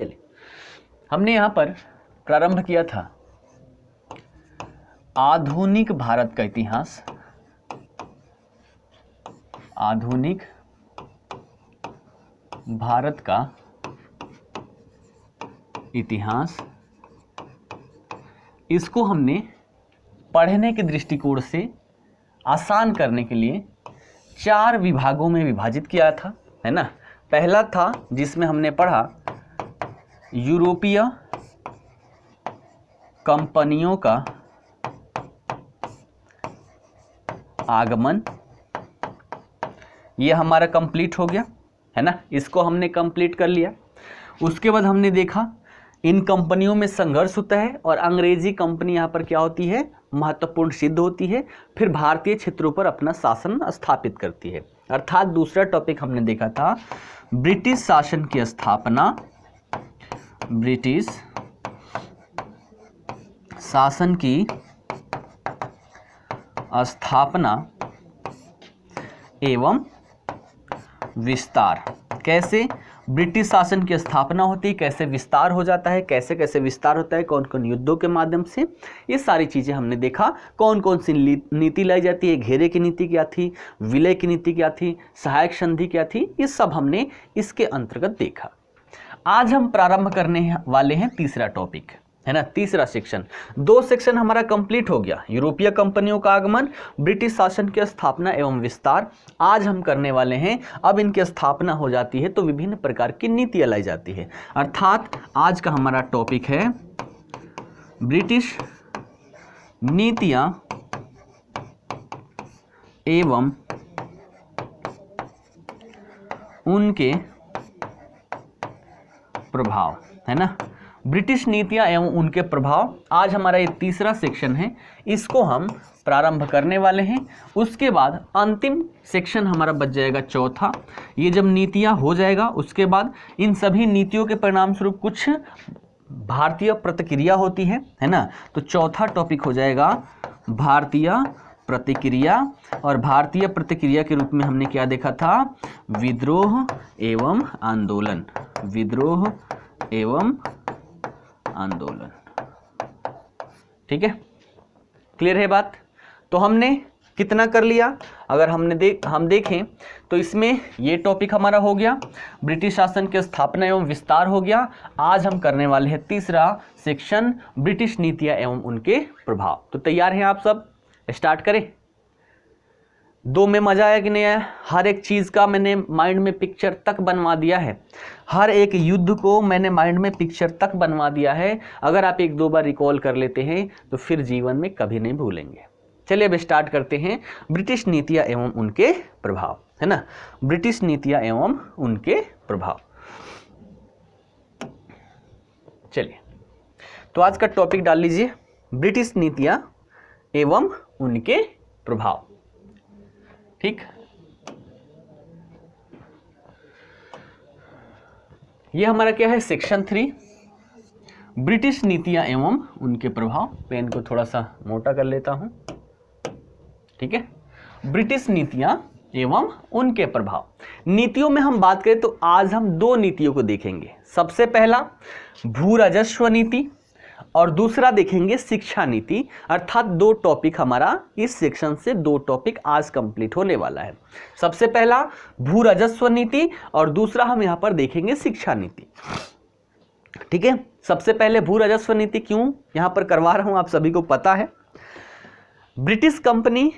चलिए, हमने यहाँ पर प्रारंभ किया था आधुनिक भारत का इतिहास, आधुनिक भारत का इतिहास। इसको हमने पढ़ने के दृष्टिकोण से आसान करने के लिए 4 विभागों में विभाजित किया था, है ना। पहला था जिसमें हमने पढ़ा यूरोपीय कंपनियों का आगमन, यह हमारा कंप्लीट हो गया, है ना, इसको हमने कंप्लीट कर लिया। उसके बाद हमने देखा इन कंपनियों में संघर्ष होता है और अंग्रेजी कंपनी यहाँ पर क्या होती है, महत्वपूर्ण सिद्ध होती है, फिर भारतीय क्षेत्रों पर अपना शासन स्थापित करती है। अर्थात दूसरा टॉपिक हमने देखा था ब्रिटिश शासन की स्थापना, ब्रिटिश शासन की स्थापना एवं विस्तार। कैसे ब्रिटिश शासन की स्थापना होती है, कैसे विस्तार हो जाता है, कैसे कैसे विस्तार होता है, कौन कौन युद्धों के माध्यम से, ये सारी चीज़ें हमने देखा। कौन कौन सी नीति लाई जाती है, घेरे की नीति क्या थी, विलय की नीति क्या थी, सहायक संधि क्या थी, ये सब हमने इसके अंतर्गत देखा। आज हम प्रारंभ करने वाले हैं तीसरा टॉपिक, है ना, तीसरा सेक्शन। 2 सेक्शन हमारा कंप्लीट हो गया, यूरोपीय कंपनियों का आगमन, ब्रिटिश शासन की स्थापना एवं विस्तार। आज हम करने वाले हैं, अब इनकी स्थापना हो जाती है तो विभिन्न प्रकार की नीतियां लाई जाती है। अर्थात आज का हमारा टॉपिक है ब्रिटिश नीतियां एवं उनके प्रभाव, है ना, ब्रिटिश नीतियां एवं उनके प्रभाव। आज हमारा ये तीसरा सेक्शन है, इसको हम प्रारंभ करने वाले हैं। उसके बाद अंतिम सेक्शन हमारा बच जाएगा चौथा। ये जब नीतियां हो जाएगा उसके बाद इन सभी नीतियों के परिणाम स्वरूप कुछ भारतीय प्रतिक्रिया होती है ना, तो चौथा टॉपिक हो जाएगा भारतीय प्रतिक्रिया। और भारतीय प्रतिक्रिया के रूप में हमने क्या देखा था, विद्रोह एवं आंदोलन, विद्रोह एवं आंदोलन। ठीक है, क्लियर है बात। तो हमने कितना कर लिया, अगर हम देखें तो इसमें ये टॉपिक हमारा हो गया, ब्रिटिश शासन की स्थापना एवं विस्तार हो गया। आज हम करने वाले हैं तीसरा सेक्शन, ब्रिटिश नीतियां एवं उनके प्रभाव। तो तैयार हैं आप सब, स्टार्ट करें। 2 में मजा आया कि नहीं आया? हर एक चीज़ का मैंने माइंड में पिक्चर तक बनवा दिया है, हर एक युद्ध को मैंने माइंड में पिक्चर तक बनवा दिया है। अगर आप 1-2 बार रिकॉल कर लेते हैं तो फिर जीवन में कभी नहीं भूलेंगे। चलिए अब स्टार्ट करते हैं, ब्रिटिश नीतियां एवं उनके प्रभाव, है ना, ब्रिटिश नीतियां एवं उनके प्रभाव। चलिए, तो आज का टॉपिक डाल लीजिए, ब्रिटिश नीतियां एवं उनके प्रभाव। ठीक, ये हमारा क्या है, सेक्शन 3, ब्रिटिश नीतियां एवं उनके प्रभाव। पेन को थोड़ा सा मोटा कर लेता हूं। ठीक है, ब्रिटिश नीतियां एवं उनके प्रभाव। नीतियों में हम बात करें तो आज हम 2 नीतियों को देखेंगे। सबसे पहला भू राजस्व नीति और दूसरा देखेंगे शिक्षा नीति। अर्थात 2 टॉपिक हमारा इस सेक्शन से 2 टॉपिक आज कंप्लीट होने वाला है। सबसे पहला भू राजस्व नीति और दूसरा हम यहां पर देखेंगे शिक्षा नीति। ठीक है, सबसे पहले भू राजस्व नीति क्यों यहां पर करवा रहा हूं, आप सभी को पता है। ब्रिटिश कंपनी,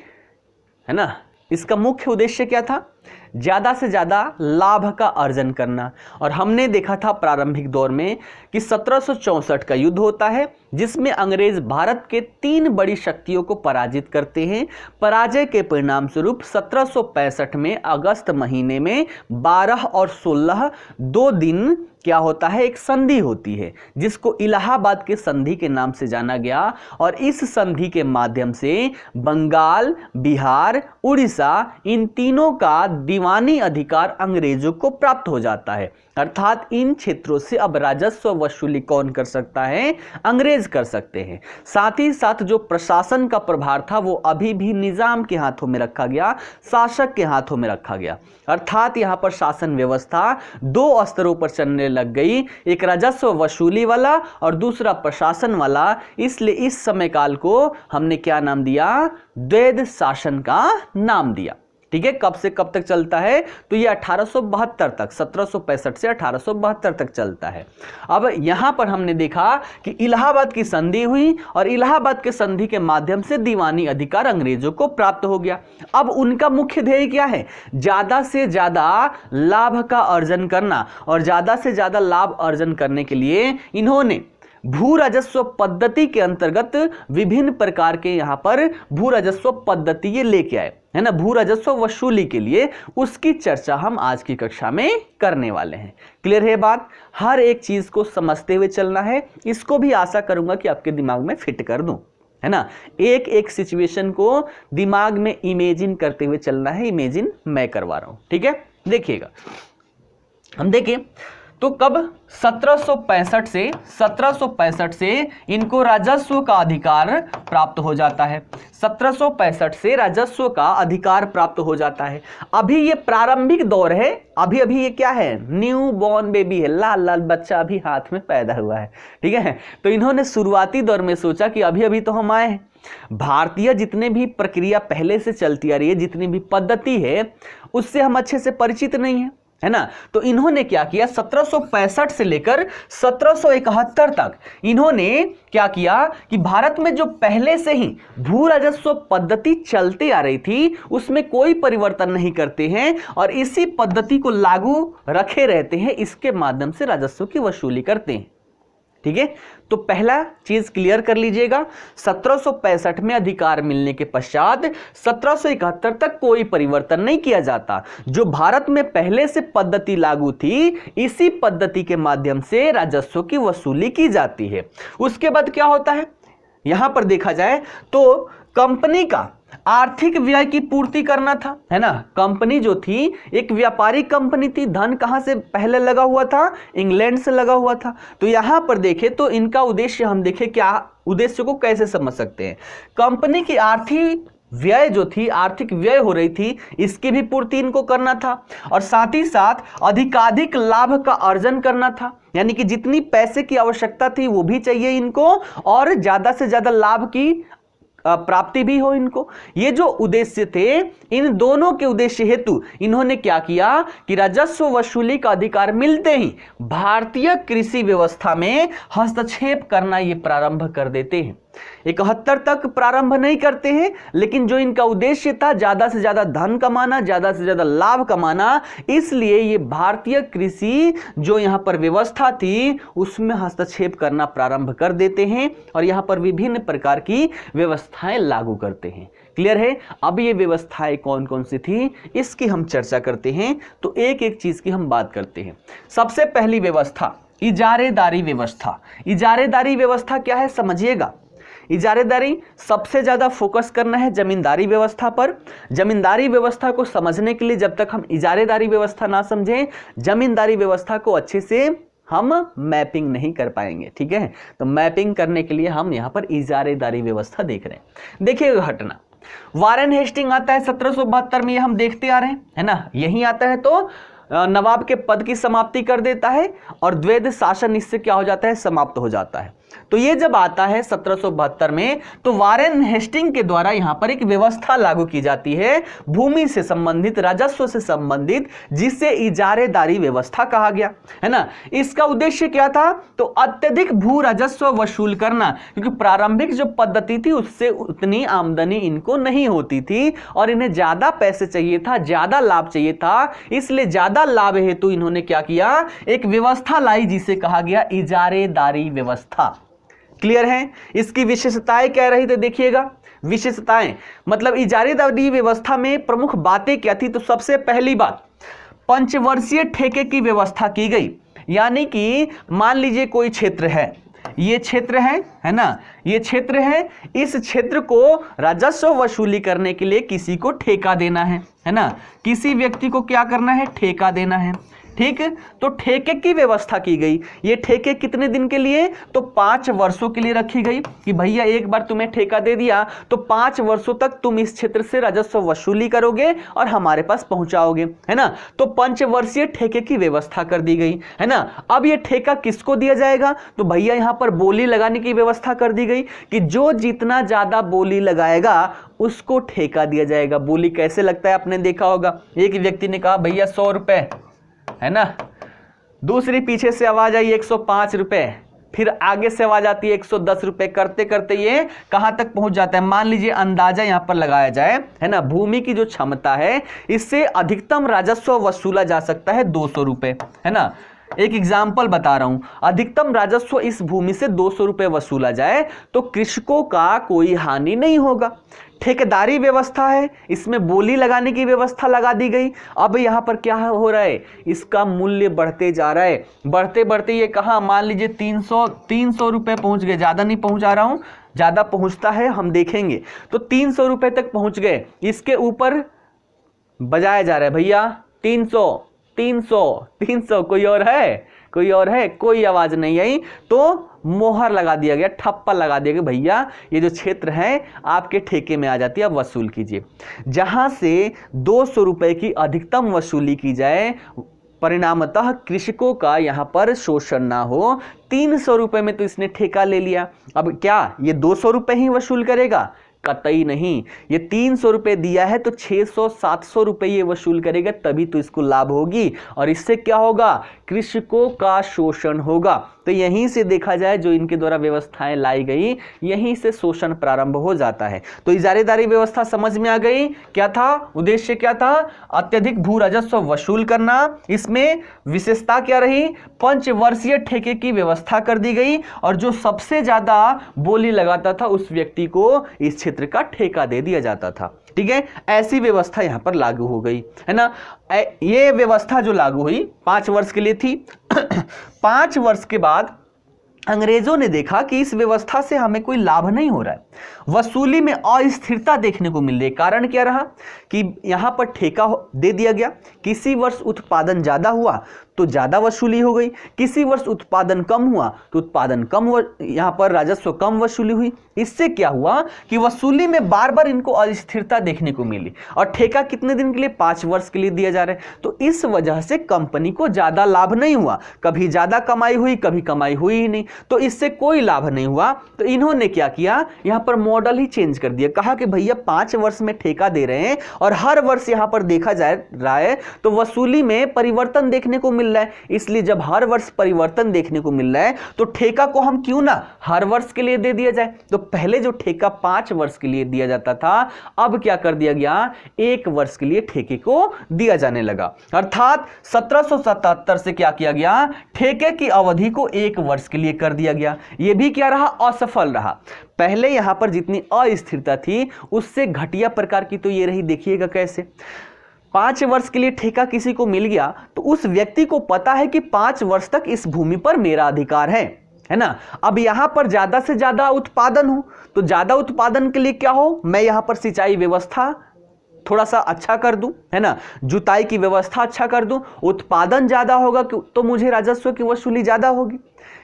है ना, इसका मुख्य उद्देश्य क्या था, ज़्यादा से ज़्यादा लाभ का अर्जन करना। और हमने देखा था प्रारंभिक दौर में कि 1764 का युद्ध होता है जिसमें अंग्रेज भारत के 3 बड़ी शक्तियों को पराजित करते हैं। पराजय के परिणाम स्वरूप 1765 में अगस्त महीने में 12 और 16 2 दिन क्या होता है, एक संधि होती है जिसको इलाहाबाद के संधि के नाम से जाना गया। और इस संधि के माध्यम से बंगाल, बिहार, उड़ीसा, इन तीनों का दीवानी अधिकार अंग्रेजों को प्राप्त हो जाता है। अर्थात इन क्षेत्रों से अब राजस्व वसूली कौन कर सकता है? अंग्रेज कर सकते हैं। साथ ही साथ जो प्रशासन का प्रभार था वो अभी भी निजाम के हाथों में रखा गया, शासक के हाथों में रखा गया। अर्थात यहाँ पर शासन व्यवस्था दो स्तरों पर चलने लग गई, एक राजस्व वसूली वाला और दूसरा प्रशासन वाला। इसलिए इस समय काल को हमने क्या नाम दिया? द्वैध शासन का नाम दिया। ठीक है, कब से कब तक चलता है? तो ये 1872 तक, 1765 से 1872 तक चलता है। अब यहां पर हमने देखा कि इलाहाबाद की संधि हुई और इलाहाबाद के संधि के माध्यम से दीवानी अधिकार अंग्रेजों को प्राप्त हो गया। अब उनका मुख्य ध्येय क्या है? ज्यादा से ज्यादा लाभ का अर्जन करना, और ज्यादा से ज्यादा लाभ अर्जन करने के लिए इन्होंने भू राजस्व पद्धति के अंतर्गत विभिन्न प्रकार के यहां पर भू राजस्व पद्धति ये लेके आए, है ना, भू राजस्व वसूली के लिए। उसकी चर्चा हम आज की कक्षा में करने वाले हैं। क्लियर है बात? हर एक चीज को समझते हुए चलना है। इसको भी आशा करूंगा कि आपके दिमाग में फिट कर दूं, है ना। एक एक सिचुएशन को दिमाग में इमेजिन करते हुए चलना है। इमेजिन मैं करवा रहा हूं, ठीक है। देखिएगा, हम देखें तो कब 1765 से इनको राजस्व का अधिकार प्राप्त हो जाता है। 1765 से राजस्व का अधिकार प्राप्त हो जाता है। अभी ये प्रारंभिक दौर है, अभी ये क्या है? न्यू बॉर्न बेबी है, लाल लाल बच्चा अभी हाथ में पैदा हुआ है, ठीक है। तो इन्होंने शुरुआती दौर में सोचा कि अभी तो हम आए हैं, भारतीय जितने भी प्रक्रिया पहले से चलती आ रही है, जितनी भी पद्धति है, उससे हम अच्छे से परिचित नहीं है, है ना। तो इन्होंने क्या किया? 1765 से लेकर 1771 तक इन्होंने क्या किया कि भारत में जो पहले से ही भू राजस्व पद्धति चलती आ रही थी उसमें कोई परिवर्तन नहीं करते हैं और इसी पद्धति को लागू रखे रहते हैं। इसके माध्यम से राजस्व की वसूली करते हैं, ठीक है। तो पहला चीज क्लियर कर लीजिएगा, 1765 में अधिकार मिलने के पश्चात 1771 तक कोई परिवर्तन नहीं किया जाता। जो भारत में पहले से पद्धति लागू थी, इसी पद्धति के माध्यम से राजस्व की वसूली की जाती है। उसके बाद क्या होता है? यहां पर देखा जाए तो कंपनी का आर्थिक व्यय की पूर्ति करना था, है ना। कंपनी जो थी एक व्यापारिक कंपनी थी, धन कहां से पहले लगा हुआ था? इंग्लैंड से लगा हुआ था। तो यहां पर देखें तो इनका उद्देश्य, हम देखें क्या उद्देश्य को कैसे समझ सकते हैं। कंपनी की आर्थिक व्यय जो थी, आर्थिक व्यय हो रही थी, इसकी भी पूर्ति इनको करना था और साथ ही साथ अधिकाधिक लाभ का अर्जन करना था। यानी कि जितनी पैसे की आवश्यकता थी वो भी चाहिए इनको और ज्यादा से ज्यादा लाभ की प्राप्ति भी हो इनको। ये जो उद्देश्य थे, इन दोनों के उद्देश्य हेतु इन्होंने क्या किया कि राजस्व वसूली का अधिकार मिलते ही भारतीय कृषि व्यवस्था में हस्तक्षेप करना ये प्रारंभ कर देते हैं। 71 तक प्रारंभ नहीं करते हैं, लेकिन जो इनका उद्देश्य था ज्यादा से ज्यादा धन कमाना, ज्यादा से ज्यादा लाभ कमाना, इसलिए ये भारतीय कृषि जो यहां पर व्यवस्था थी उसमें हस्तक्षेप करना प्रारंभ कर देते हैं और यहां पर विभिन्न प्रकार की व्यवस्थाएं लागू करते हैं। क्लियर है? अब ये व्यवस्थाएं कौन कौन सी थी इसकी हम चर्चा करते हैं। तो एक एक चीज की हम बात करते हैं। सबसे पहली व्यवस्था इजारेदारी व्यवस्था। इजारेदारी व्यवस्था क्या है समझिएगा। इजारेदारी सबसे ज्यादा फोकस करना है जमींदारी व्यवस्था पर। जमींदारी व्यवस्था को समझने के लिए जब तक हम इजारेदारी व्यवस्था ना समझें, जमींदारी व्यवस्था को अच्छे से हम मैपिंग नहीं कर पाएंगे, ठीक है। तो मैपिंग करने के लिए हम यहां पर इजारेदारी व्यवस्था देख रहे हैं। देखिए घटना, वारेन हेस्टिंग आता है 1772 में, ये हम देखते आ रहे हैं, है ना। यही आता है तो नवाब के पद की समाप्ति कर देता है और द्वैध शासन इससे क्या हो जाता है? समाप्त हो जाता है। तो ये जब आता है 1772 में, तो वारेन हेस्टिंग के द्वारा यहां पर एक व्यवस्था लागू की जाती है भूमि से संबंधित, राजस्व से संबंधित, जिसे इजारेदारी व्यवस्था कहा गया, है ना। इसका उद्देश्य क्या था? तो अत्यधिक भू राजस्व वसूल करना, क्योंकि प्रारंभिक जो पद्धति थी उससे उतनी आमदनी इनको नहीं होती थी और इन्हें ज्यादा पैसे चाहिए था, ज्यादा लाभ चाहिए था। इसलिए ज्यादा लाभ हेतु इन्होंने क्या किया? एक व्यवस्था लाई जिसे कहा गया इजारेदारी व्यवस्था। क्लियर है? इसकी विशेषताएं क्या रही थी देखिएगा। विशेषताएं मतलब इजारेदारी व्यवस्था में प्रमुख बातें क्या थी? तो सबसे पहली बात, पंचवर्षीय ठेके की व्यवस्था की गई। यानी कि मान लीजिए कोई क्षेत्र है, ये क्षेत्र है ना, ये क्षेत्र है। इस क्षेत्र को राजस्व वसूली करने के लिए किसी को ठेका देना है ना, किसी व्यक्ति को क्या करना है, ठेका देना है। ठीक, तो ठेके की व्यवस्था की गई। ये ठेके कितने दिन के लिए, तो 5 वर्षों के लिए रखी गई कि भैया एक बार तुम्हें ठेका दे दिया तो 5 वर्षों तक तुम इस क्षेत्र से राजस्व वसूली करोगे और हमारे पास पहुंचाओगे, है ना। तो 5 वर्षीय ठेके की व्यवस्था कर दी गई, है ना। अब ये ठेका किसको दिया जाएगा, तो भैया यहां पर बोली लगाने की व्यवस्था कर दी गई कि जो जितना ज्यादा बोली लगाएगा उसको ठेका दिया जाएगा। बोली कैसे लगता है आपने देखा होगा, एक व्यक्ति ने कहा भैया 100 रुपए, है ना, दूसरी पीछे से आवाज आई 105 रुपए, फिर आगे से आवाज आती है 110 रुपए, करते करते ये कहां तक पहुंच जाता है। मान लीजिए अंदाजा यहां पर लगाया जाए, है ना, भूमि की जो क्षमता है इससे अधिकतम राजस्व वसूला जा सकता है 200 रुपए, है ना। एक एग्जाम्पल बता रहा हूं, अधिकतम राजस्व इस भूमि से 200 रुपए वसूला जाए तो कृषकों का कोई हानि नहीं होगा। ठेकेदारी व्यवस्था है, इसमें बोली लगाने की व्यवस्था लगा दी गई। अब यहां पर क्या हो रहा है, इसका मूल्य बढ़ते जा रहा है, बढ़ते बढ़ते ये कहां, मान लीजिए 300 रुपए पहुंच गए, ज्यादा नहीं पहुंचा रहा हूं, ज्यादा पहुंचता है हम देखेंगे। तो 300 रुपए तक पहुंच गए, इसके ऊपर बजाया जा रहा है भैया 300 300 300, कोई और है, कोई और है, कोई आवाज नहीं आई तो मोहर लगा दिया गया, ठप्पा लगा दिया गया, भैया ये जो क्षेत्र है आपके ठेके में आ जाती है, अब वसूल कीजिए। जहां से 200 रुपए की अधिकतम वसूली की जाए, परिणामतः कृषकों का यहां पर शोषण ना हो। 300 रुपए में तो इसने ठेका ले लिया, अब क्या ये 200 रुपए ही वसूल करेगा, कतई नहीं। ये 300 रुपए दिया है तो 600-700 रुपए ये वसूल करेगा, तभी तो इसको लाभ होगी। और इससे क्या होगा, कृषकों का शोषण होगा। तो यहीं से देखा जाए जो इनके द्वारा व्यवस्थाएं लाई गई, यहीं से शोषण प्रारंभ हो जाता है। तो इजारेदारी व्यवस्था समझ में आ गई, क्या था उद्देश्य, क्या था, अत्यधिक भू राजस्व वसूल करना। इसमें विशेषता क्या रही, 5 वर्षीय ठेके की व्यवस्था कर दी गई और जो सबसे ज्यादा बोली लगाता था उस व्यक्ति को इस क्षेत्र का ठेका दे दिया जाता था। ठीक है, ऐसी व्यवस्था यहां पर लागू हो गई, है ना। ये व्यवस्था जो लागू हुई 5 वर्ष के लिए थी। 5 वर्ष के बाद अंग्रेजों ने देखा कि इस व्यवस्था से हमें कोई लाभ नहीं हो रहा है, वसूली में अस्थिरता देखने को मिल रही है। कारण क्या रहा कि यहां पर ठेका दे दिया गया, किसी वर्ष उत्पादन ज्यादा हुआ तो ज्यादा वसूली हो गई, किसी वर्ष उत्पादन कम हुआ तो उत्पादन कम, यहां पर राजस्व कम वसूली हुई। इससे क्या हुआ कि वसूली में बार बार इनको अस्थिरता देखने को मिली और ठेका कितने दिन के लिए, 5 वर्ष के लिए दिया जा रहा है। तो इस वजह से कंपनी को ज्यादा लाभ नहीं हुआ, कभी ज्यादा कमाई हुई कभी कमाई हुई ही नहीं, तो इससे कोई लाभ नहीं हुआ। तो इन्होंने क्या किया, यहां पर मॉडल ही चेंज कर दिया, कहा कि भैया 5 वर्ष में ठेका दे रहे हैं और हर वर्ष यहां पर देखा जा रहा है तो वसूली में परिवर्तन देखने को मिल रहा है। इसलिए जब हर वर्ष परिवर्तन देखने को मिल रहा है तो ठेका को हम क्यों ना हर वर्ष के लिए दे दिया जाए। तो पहले जो ठेका 5 वर्ष के लिए दिया जाता था, अब क्या कर दिया गया, 1 वर्ष के लिए ठेके को दिया जाने लगा। अर्थात 1777 से क्या किया गया, ठेके की अवधि को 1 वर्ष के लिए कर दिया गया। यह भी क्या रहा, असफल रहा। पहले यहां पर जितनी अस्थिरता थी उससे घटिया प्रकार की तो ये रही, देखिएगा कैसे। 5 वर्ष के लिए ठेका किसी को मिल गया तो उस व्यक्ति को पता है कि 5 वर्ष तक इस भूमि पर मेरा अधिकार है ना। अब यहां पर ज्यादा से ज्यादा उत्पादन हो तो ज्यादा उत्पादन के लिए क्या हो, मैं यहां पर सिंचाई व्यवस्था थोड़ा सा अच्छा कर दूं, है ना, जुताई की व्यवस्था अच्छा कर दूं, उत्पादन ज्यादा होगा तो मुझे राजस्व की वसूली ज्यादा होगी।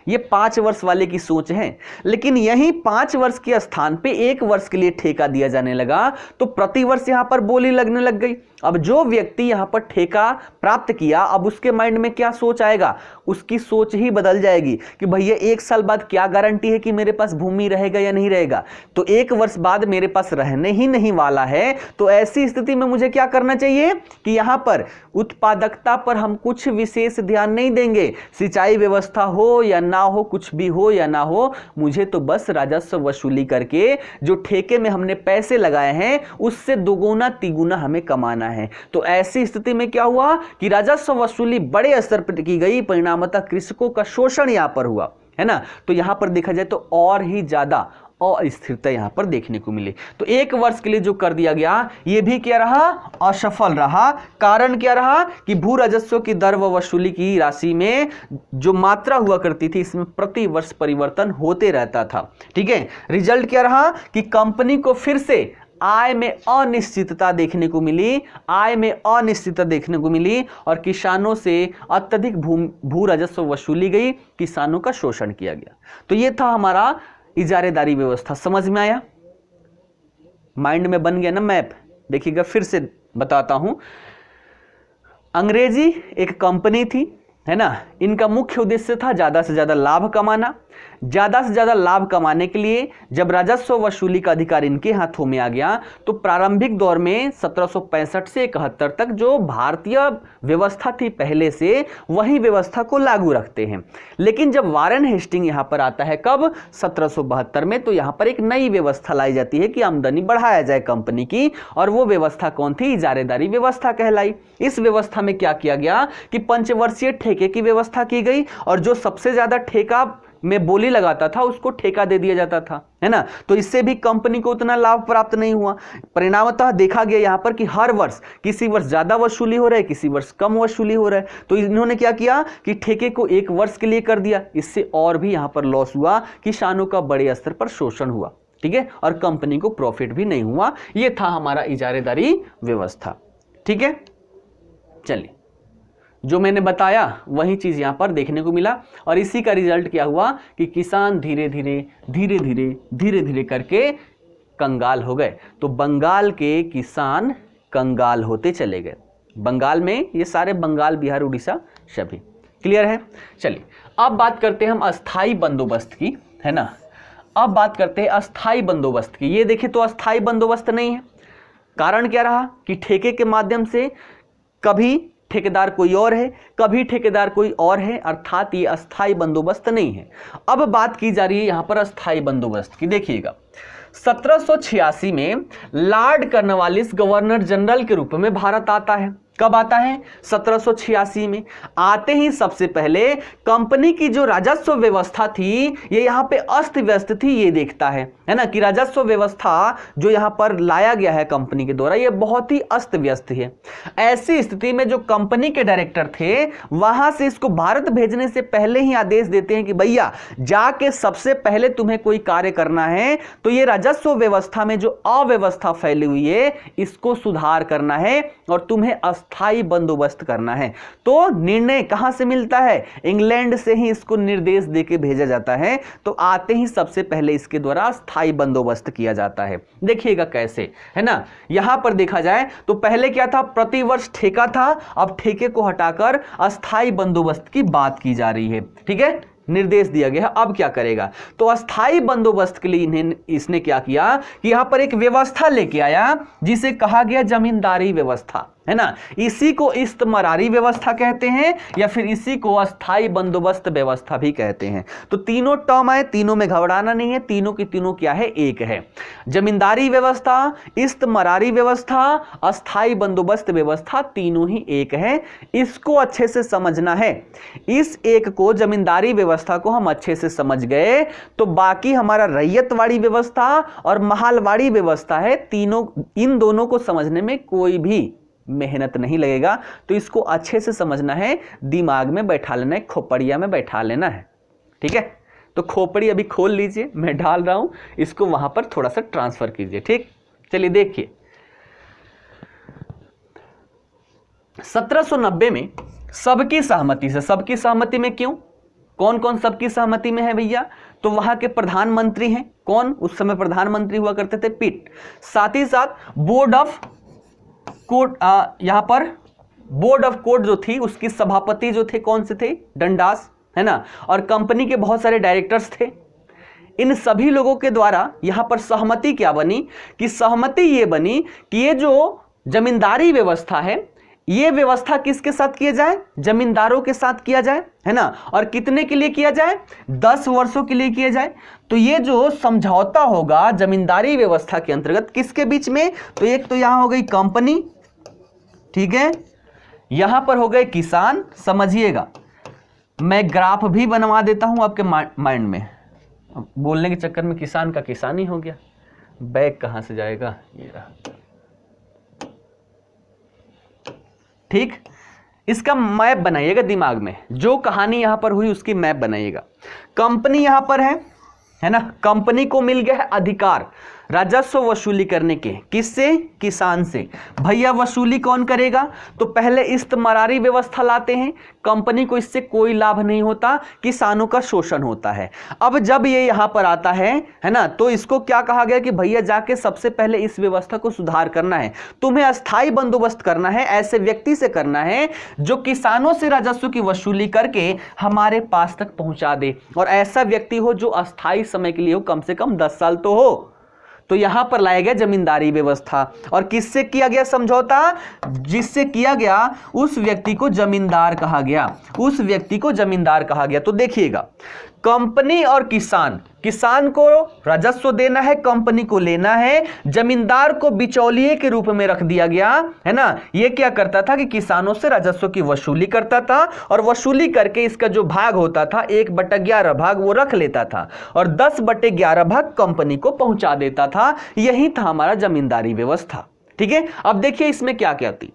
ये 5 वर्ष वाले की सोच है। लेकिन यही 5 वर्ष के स्थान पे 1 वर्ष के लिए ठेका दिया जाने लगा तो प्रति वर्ष यहां पर बोली लगने लग गई। अब जो व्यक्ति यहां पर ठेका प्राप्त किया, अब उसके माइंड में क्या सोच आएगा, उसकी सोच ही बदल जाएगी कि भैया 1 साल बाद क्या गारंटी है कि मेरे पास भूमि रहेगा या नहीं रहेगा, तो 1 वर्ष बाद मेरे पास रहने ही नहीं वाला है। तो ऐसी स्थिति में मुझे क्या करना चाहिए कि यहां पर उत्पादकता पर हम कुछ विशेष ध्यान नहीं देंगे, सिंचाई व्यवस्था हो या ना हो, कुछ भी हो या ना हो, मुझे तो बस राजस्व वसूली करके जो ठेके में हमने पैसे लगाए हैं उससे दोगुना तिगुना हमें कमाना है। तो ऐसी स्थिति में क्या हुआ कि राजस्व वसूली बड़े स्तर पर की गई, परिणामतः कृषकों का शोषण यहां पर हुआ, है ना। तो यहां पर देखा जाए तो और ही ज्यादा अस्थिरता यहाँ पर देखने को मिली। तो एक वर्ष के लिए जो कर दिया गया ये भी क्या रहा, असफल रहा। कारण क्या रहा कि भू राजस्व की दर व वसूली की राशि में जो मात्रा हुआ करती थी इसमें प्रति वर्ष परिवर्तन होते रहता था। ठीक है, रिजल्ट क्या रहा कि कंपनी को फिर से आय में अनिश्चितता देखने को मिली, आय में अनिश्चितता देखने को मिली और किसानों से अत्यधिक भू राजस्व वसूली गई, किसानों का शोषण किया गया। तो ये था हमारा इजारेदारी व्यवस्था। समझ में आया, माइंड में बन गया ना मैप। देखिएगा फिर से बताता हूं। अंग्रेजी एक कंपनी थी, है ना, इनका मुख्य उद्देश्य था ज्यादा से ज्यादा लाभ कमाना। ज्यादा से ज्यादा लाभ कमाने के लिए जब राजस्व वसूली का अधिकार इनके हाथों में आ गया तो प्रारंभिक दौर में 1765 से 71 तक जो भारतीय व्यवस्था थी पहले से वही व्यवस्था को लागू रखते हैं। लेकिन जब वारेन हेस्टिंग यहां पर आता है कब, 1772 में, तो यहां पर एक नई व्यवस्था लाई जाती है कि आमदनी बढ़ाया जाए कंपनी की, और वो व्यवस्था कौन थी, इजारेदारी व्यवस्था कहलाई। इस व्यवस्था में क्या किया गया कि पंचवर्षीय ठेके की व्यवस्था की गई और जो सबसे ज्यादा ठेका में बोली लगाता था उसको ठेका दे दिया जाता था, है ना। तो इससे भी कंपनी को उतना लाभ प्राप्त नहीं हुआ। परिणामतः देखा गया यहां पर कि हर वर्ष किसी वर्ष ज्यादा वसूली हो रहा है, किसी वर्ष कम वसूली हो रहा है। तो इन्होंने क्या किया कि ठेके को एक वर्ष के लिए कर दिया। इससे और भी यहां पर लॉस हुआ, किसानों का बड़े स्तर पर शोषण हुआ। ठीक है, और कंपनी को प्रॉफिट भी नहीं हुआ। यह था हमारा इजारेदारी व्यवस्था। ठीक है, चलिए जो मैंने बताया वही चीज यहां पर देखने को मिला और इसी का रिजल्ट क्या हुआ कि किसान धीरे धीरे करके कंगाल हो गए। तो बंगाल के किसान कंगाल होते चले गए। बंगाल में ये सारे बंगाल, बिहार, उड़ीसा सभी। क्लियर है। चलिए अब बात करते हैं हम अस्थाई बंदोबस्त की, है ना। अब बात करते हैं अस्थाई बंदोबस्त की। ये देखिए तो अस्थाई बंदोबस्त नहीं है। कारण क्या रहा कि ठेके के माध्यम से कभी ठेकेदार कोई और है, कभी ठेकेदार कोई और है, अर्थात ये अस्थाई बंदोबस्त नहीं है। अब बात की जा रही है यहां पर अस्थाई बंदोबस्त की। देखिएगा 1786 में लॉर्ड कॉर्नवालिस गवर्नर जनरल के रूप में भारत आता है। कब आता है, 1786 में। आते ही सबसे पहले कंपनी की जो राजस्व व्यवस्था थी ये यहां पे अस्त व्यस्त थी। ये देखता है ना कि राजस्व व्यवस्था जो यहां पर लाया गया है कंपनी के द्वारा ये बहुत ही अस्त व्यस्त है। ऐसी स्थिति में जो कंपनी के डायरेक्टर थे वहां से इसको भारत भेजने से पहले ही आदेश देते हैं कि भैया जाके सबसे पहले तुम्हें कोई कार्य करना है तो ये राजस्व व्यवस्था में जो अव्यवस्था फैली हुई है इसको सुधार करना है और तुम्हें अस्थाई बंदोबस्त करना है। तो निर्णय कहां से मिलता है, इंग्लैंड से ही इसको निर्देश देके भेजा जाता है। तो आते ही सबसे पहले इसके द्वारा अस्थाई बंदोबस्त किया जाता है। देखिएगा कैसे, है ना। यहां पर देखा जाए तो पहले क्या था, प्रतिवर्ष ठेका था, अब ठेके को हटाकर अस्थाई बंदोबस्त की बात की जा रही है। ठीक है, निर्देश दिया गया है। अब क्या करेगा, तो अस्थाई बंदोबस्त के लिए इसने क्या किया कि यहां पर एक व्यवस्था लेके आया जिसे कहा गया जमींदारी व्यवस्था, है ना। इसी को इस्तमरारी व्यवस्था कहते हैं या फिर इसी को अस्थाई बंदोबस्त व्यवस्था भी कहते हैं। तो तीनों टर्म आए, तीनों में घबराना नहीं है, तीनों की तीनों क्या है, एक है। जमींदारी व्यवस्था, इस्तमरारी व्यवस्था, अस्थाई बंदोबस्त व्यवस्था, तीनों ही एक है। इसको अच्छे से समझना है। इस एक को, जमींदारी व्यवस्था को हम अच्छे से समझ गए तो बाकी हमारा रैयतवाड़ी व्यवस्था और महालवाड़ी व्यवस्था है, तीनों, इन दोनों को समझने में कोई भी मेहनत नहीं लगेगा। तो इसको अच्छे से समझना है, दिमाग में बैठा लेना है, खोपड़िया में बैठा लेना है। ठीक है, तो खोपड़ी अभी खोल लीजिए, मैं डाल रहा हूं, इसको वहां पर थोड़ा सा ट्रांसफर कीजिए। ठीक, चलिए देखिए 1790 में सबकी सहमति से, सबकी सहमति में क्यों, कौन कौन सबकी सहमति में है भैया, तो वहां के प्रधानमंत्री हैं, कौन, उस समय प्रधानमंत्री हुआ करते थे, पिट। साथ ही साथ बोर्ड ऑफ कोर्ट, यहां पर बोर्ड ऑफ कोर्ट जो थी उसकी सभापति जो थे कौन से थे, डंडास, है ना। और कंपनी के बहुत सारे डायरेक्टर्स थे। इन सभी लोगों के द्वारा यहां पर सहमति क्या बनी कि सहमति ये बनी कि ये जो जमींदारी व्यवस्था है ये व्यवस्था किसके साथ किया जाए, जमींदारों के साथ किया जाए, है ना। और कितने के लिए किया जाए, 10 वर्षों के लिए किया जाए। तो ये जो समझौता होगा जमींदारी व्यवस्था के अंतर्गत किसके बीच में, तो एक तो यहां हो गई कंपनी, ठीक है, यहां पर हो गए किसान। समझिएगा, मैं ग्राफ भी बनवा देता हूं आपके माइंड में, अब बोलने के चक्कर में किसान का किसान ही हो गया। बैग कहाँ से जाएगा, ये रहा। ठीक, इसका मैप बनाइएगा दिमाग में, जो कहानी यहां पर हुई उसकी मैप बनाइएगा। कंपनी यहां पर है ना, कंपनी को मिल गया है अधिकार राजस्व वसूली करने के, किससे, किसान से। भैया वसूली कौन करेगा, तो पहले इस्तमरारी व्यवस्था लाते हैं, कंपनी को इससे कोई लाभ नहीं होता, किसानों का शोषण होता है। अब जब ये यहां पर आता है ना, तो इसको क्या कहा गया कि भैया जाके सबसे पहले इस व्यवस्था को सुधार करना है, तुम्हें अस्थाई बंदोबस्त करना है, ऐसे व्यक्ति से करना है जो किसानों से राजस्व की वसूली करके हमारे पास तक पहुंचा दे, और ऐसा व्यक्ति हो जो अस्थाई समय के लिए हो, कम से कम 10 साल तो हो। तो यहां पर लाया गया जमींदारी व्यवस्था, और किससे किया गया समझौता, जिससे किया गया उस व्यक्ति को जमींदार कहा गया, उस व्यक्ति को जमींदार कहा गया। तो देखिएगा, कंपनी और किसान, किसान को राजस्व देना है, कंपनी को लेना है, जमींदार को बिचौलिए के रूप में रख दिया गया है ना। ये क्या करता था कि किसानों से राजस्व की वसूली करता था, और वसूली करके इसका जो भाग होता था 1/11 भाग वो रख लेता था, और 10/11 भाग कंपनी को पहुंचा देता था। यही था हमारा जमींदारी व्यवस्था। ठीक है, अब देखिए इसमें क्या क्या थी।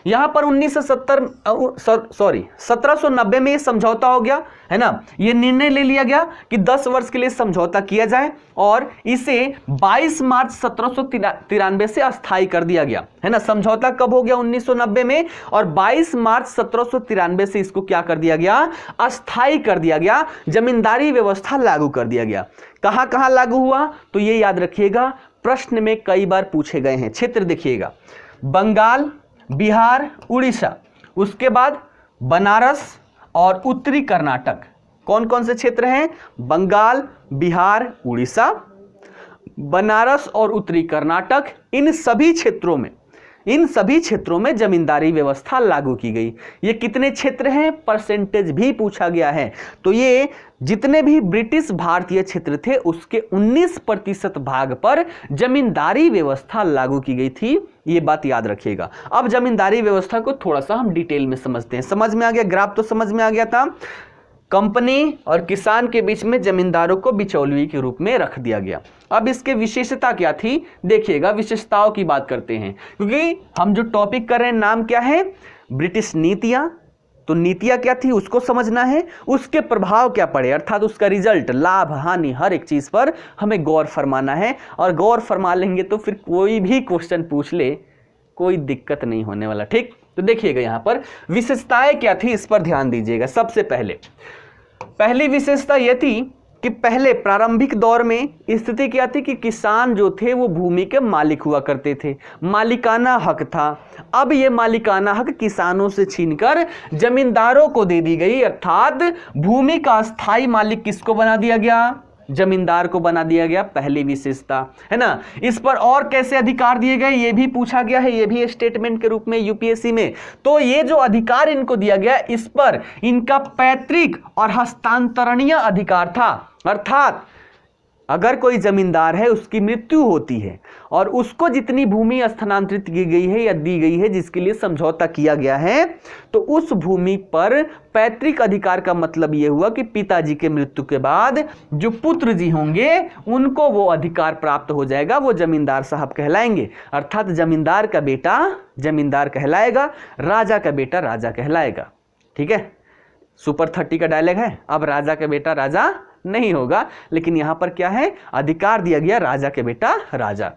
यहां पर 1790 में ये समझौता हो गया है ना। ये निर्णय ले लिया गया कि 10 वर्ष के लिए समझौता किया जाए, और इसे 22 मार्च 1793 से अस्थायी कर दिया गया है ना। समझौता कब हो गया, 1990 में, और 22 मार्च 1793 से इसको क्या कर दिया गया, अस्थायी कर दिया गया, जमींदारी व्यवस्था लागू कर दिया गया। कहां कहां लागू हुआ, तो ये याद रखिएगा, प्रश्न में कई बार पूछे गए हैं। क्षेत्र देखिएगा, बंगाल, बिहार, उड़ीसा, उसके बाद बनारस और उत्तरी कर्नाटक। कौन कौन से क्षेत्र हैं, बंगाल, बिहार, उड़ीसा, बनारस और उत्तरी कर्नाटक। इन सभी क्षेत्रों में जमींदारी व्यवस्था लागू की गई। ये कितने क्षेत्र हैं, परसेंटेज भी पूछा गया है। तो ये जितने भी ब्रिटिश भारतीय क्षेत्र थे उसके 19% भाग पर जमींदारी व्यवस्था लागू की गई थी। ये बात याद रखिएगा। अब जमींदारी व्यवस्था को थोड़ा सा हम डिटेल में समझते हैं। समझ में आ गया, ग्राफ तो समझ में आ गया था। कंपनी और किसान के बीच में जमींदारों को बिचौलिए के रूप में रख दिया गया। अब इसके विशेषता क्या थी, देखिएगा, विशेषताओं की बात करते हैं, क्योंकि हम जो टॉपिक कर रहे हैं नाम क्या है, ब्रिटिश नीतियां। तो नीतियां क्या थी उसको समझना है, उसके प्रभाव क्या पड़े, अर्थात उसका रिजल्ट, लाभ, हानि, हर एक चीज पर हमें गौर फरमाना है। और गौर फरमा लेंगे तो फिर कोई भी क्वेश्चन पूछ ले, कोई दिक्कत नहीं होने वाला। ठीक, तो देखिएगा यहां पर विशेषताएं क्या थी, इस पर ध्यान दीजिएगा। सबसे पहली विशेषता यह थी कि पहले प्रारंभिक दौर में स्थिति क्या थी कि किसान जो थे वो भूमि के मालिक हुआ करते थे, मालिकाना हक था। अब ये मालिकाना हक किसानों से छीनकर जमींदारों को दे दी गई, अर्थात भूमि का स्थायी मालिक किसको बना दिया गया, जमींदार को बना दिया गया। पहली विशेषता है ना। इस पर और कैसे अधिकार दिए गए ये भी पूछा गया है, ये भी स्टेटमेंट के रूप में यूपीएससी में। तो ये जो अधिकार इनको दिया गया, इस पर इनका पैतृक और हस्तांतरणीय अधिकार था, अर्थात अगर कोई जमींदार है उसकी मृत्यु होती है और उसको जितनी भूमि स्थानांतरित की गई है या दी गई है जिसके लिए समझौता किया गया है, तो उस भूमि पर पैतृक अधिकार का मतलब यह हुआ कि पिताजी के मृत्यु के बाद जो पुत्र जी होंगे उनको वो अधिकार प्राप्त हो जाएगा, वो जमींदार साहब कहलाएंगे। अर्थात जमींदार का बेटा जमींदार कहलाएगा, राजा का बेटा राजा कहलाएगा। ठीक है, सुपर 30 का डायलॉग है। अब राजा का बेटा राजा नहीं होगा, लेकिन यहां पर क्या है, अधिकार दिया गया राजा के बेटा राजा।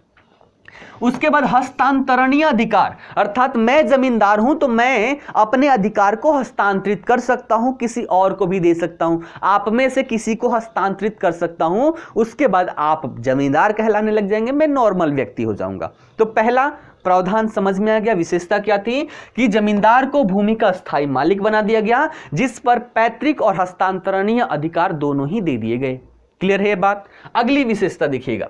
उसके बाद हस्तांतरणीय अधिकार, अर्थात मैं जमींदार हूं तो मैं अपने अधिकार को हस्तांतरित कर सकता हूं, किसी और को भी दे सकता हूं, आप में से किसी को हस्तांतरित कर सकता हूं, उसके बाद आप जमींदार कहलाने लग जाएंगे, मैं नॉर्मल व्यक्ति हो जाऊंगा। तो पहला प्रावधान समझ में आ गया। विशेषता क्या थी कि जमींदार को भूमि का स्थायी मालिक बना दिया गया, जिस पर पैतृक और हस्तांतरणीय अधिकार दोनों ही दे दिए गए। क्लियर है ये बात। अगली विशेषता देखिएगा,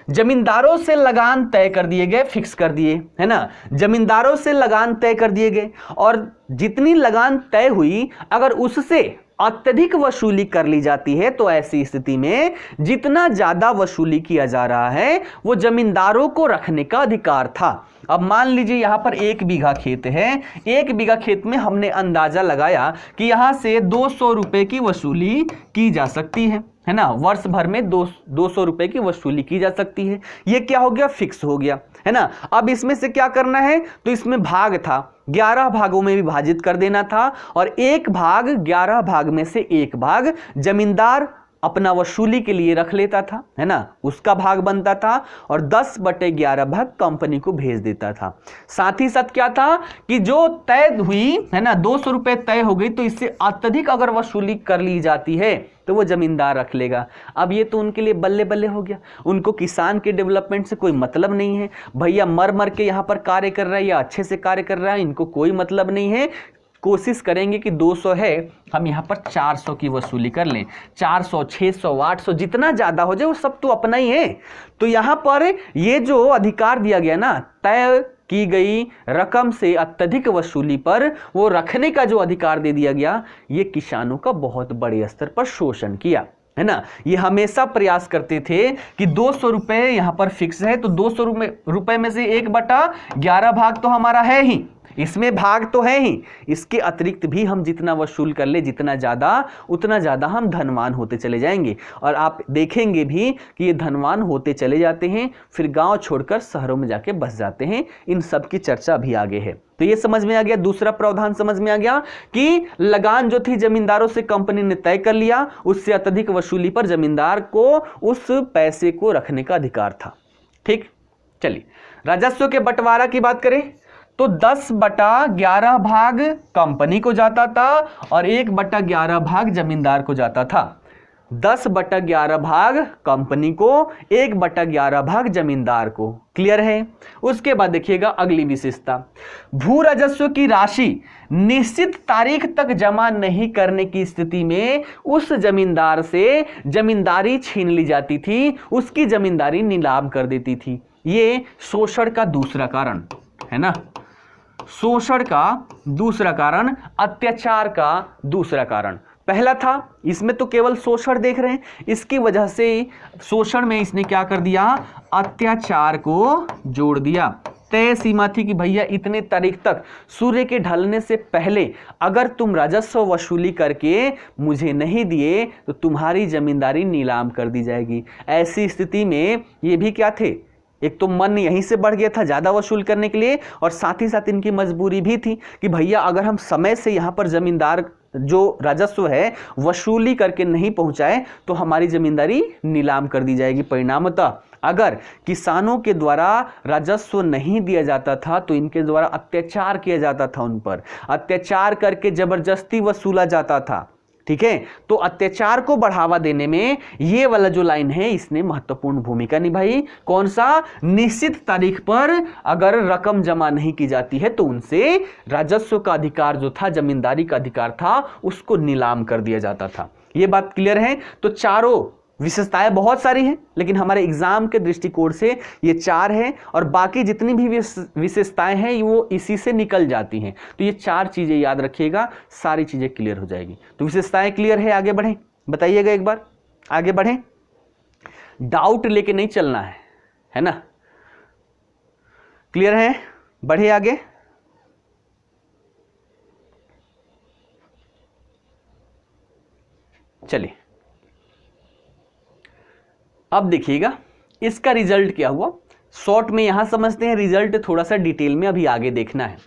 जमींदारों से लगान तय कर दिए गए, फिक्स कर दिए, है ना। जमींदारों से लगान तय कर दिए गए और जितनी लगान तय हुई अगर उससे अत्यधिक वसूली कर ली जाती है तो ऐसी स्थिति में जितना ज्यादा वसूली किया जा रहा है वो जमींदारों को रखने का अधिकार था। अब मान लीजिए यहां पर 1 बीघा खेत है, 1 बीघा खेत में हमने अंदाजा लगाया कि यहां से 200 रुपए की वसूली की जा सकती है है ना, वर्ष भर में 200 रुपए की वसूली की जा सकती है। ये क्या हो गया, फिक्स हो गया, है ना। अब इसमें से क्या करना है, तो इसमें भाग था, 11 भागों में विभाजित कर देना था, और एक भाग 11 भाग में से एक भाग जमींदार अपना वसूली के लिए रख लेता था, है ना, उसका भाग बनता था, और 10/11 भाग कंपनी को भेज देता था। साथ ही साथ क्या था कि जो तय हुई, है ना, 200 रुपए तय हो गई, तो इससे अत्यधिक अगर वसूली कर ली जाती है तो वो जमींदार रख लेगा। अब ये तो उनके लिए बल्ले बल्ले हो गया, उनको किसान के डेवलपमेंट से कोई मतलब नहीं है, भैया मर मर के यहाँ पर कार्य कर रहा है या अच्छे से कार्य कर रहा है, इनको कोई मतलब नहीं है। कोशिश करेंगे कि 200 है, हम यहाँ पर 400 की वसूली कर लें, 400, 600, 800 जितना ज़्यादा हो जाए वो सब तो अपना ही है। तो यहाँ पर ये जो अधिकार दिया गया ना, तय की गई रकम से अत्यधिक वसूली पर वो रखने का जो अधिकार दे दिया गया, ये किसानों का बहुत बड़े स्तर पर शोषण किया, है ना। ये हमेशा प्रयास करते थे कि 200 रुपए यहाँ पर फिक्स है, तो 200 रुपए में से 1/11 भाग तो हमारा है ही, इसमें भाग तो है ही, इसके अतिरिक्त भी हम जितना वसूल कर ले, जितना ज़्यादा उतना ज़्यादा हम धनवान होते चले जाएंगे। और आप देखेंगे भी कि ये धनवान होते चले जाते हैं, फिर गांव छोड़कर शहरों में जाके बस जाते हैं। इन सब की चर्चा भी आगे है। तो ये समझ में आ गया, दूसरा प्रावधान समझ में आ गया कि लगान जो थी जमींदारों से कंपनी ने तय कर लिया, उससे अत्यधिक वसूली पर जमींदार को उस पैसे को रखने का अधिकार था। ठीक, चलिए राजस्व के बंटवारा की बात करें तो 10/11 भाग कंपनी को जाता था और 1/11 भाग जमींदार को जाता था। 10/11 भाग कंपनी को, 1/11 भाग जमींदार को। क्लियर है। उसके बाद देखिएगा अगली विशेषता, भू राजस्व की राशि निश्चित तारीख तक जमा नहीं करने की स्थिति में उस जमींदार से जमींदारी छीन ली जाती थी, उसकी जमींदारी नीलाम कर देती थी। ये शोषण का दूसरा कारण है ना, शोषण का दूसरा कारण, अत्याचार का दूसरा कारण। पहला था इसमें तो केवल शोषण देख रहे हैं, इसकी वजह से शोषण में इसने क्या कर दिया, अत्याचार को जोड़ दिया। तय सीमा थी कि भैया इतने तारीख तक, सूर्य के ढलने से पहले अगर तुम राजस्व वसूली करके मुझे नहीं दिए तो तुम्हारी जमींदारी नीलाम कर दी जाएगी। ऐसी स्थिति में ये भी क्या थे, एक तो मन यहीं से बढ़ गया था ज़्यादा वसूल करने के लिए, और साथ ही साथ इनकी मजबूरी भी थी कि भैया अगर हम समय से यहाँ पर जमींदार जो राजस्व है वसूली करके नहीं पहुँचाए तो हमारी जमींदारी नीलाम कर दी जाएगी। परिणामतः अगर किसानों के द्वारा राजस्व नहीं दिया जाता था तो इनके द्वारा अत्याचार किया जाता था, उन पर अत्याचार करके जबरदस्ती वसूला जाता था। ठीक है, तो अत्याचार को बढ़ावा देने में ये वाला जो लाइन है इसने महत्वपूर्ण भूमिका निभाई। कौन सा, निश्चित तारीख पर अगर रकम जमा नहीं की जाती है तो उनसे राजस्व का अधिकार जो था, जमींदारी का अधिकार था, उसको नीलाम कर दिया जाता था। ये बात क्लियर है। तो चारों विशेषताएं बहुत सारी हैं, लेकिन हमारे एग्जाम के दृष्टिकोण से ये 4 हैं, और बाकी जितनी भी विशेषताएं हैं वो इसी से निकल जाती हैं। तो ये 4 चीजें याद रखिएगा, सारी चीजें क्लियर हो जाएगी। तो विशेषताएं क्लियर है, आगे बढ़ें, बताइएगा एक बार, आगे बढ़ें, डाउट लेके नहीं चलना है ना। क्लियर है, बढ़े आगे। चलिए अब देखिएगा इसका रिजल्ट क्या हुआ, शॉर्ट में यहां समझते हैं, रिजल्ट थोड़ा सा डिटेल में अभी आगे देखना है।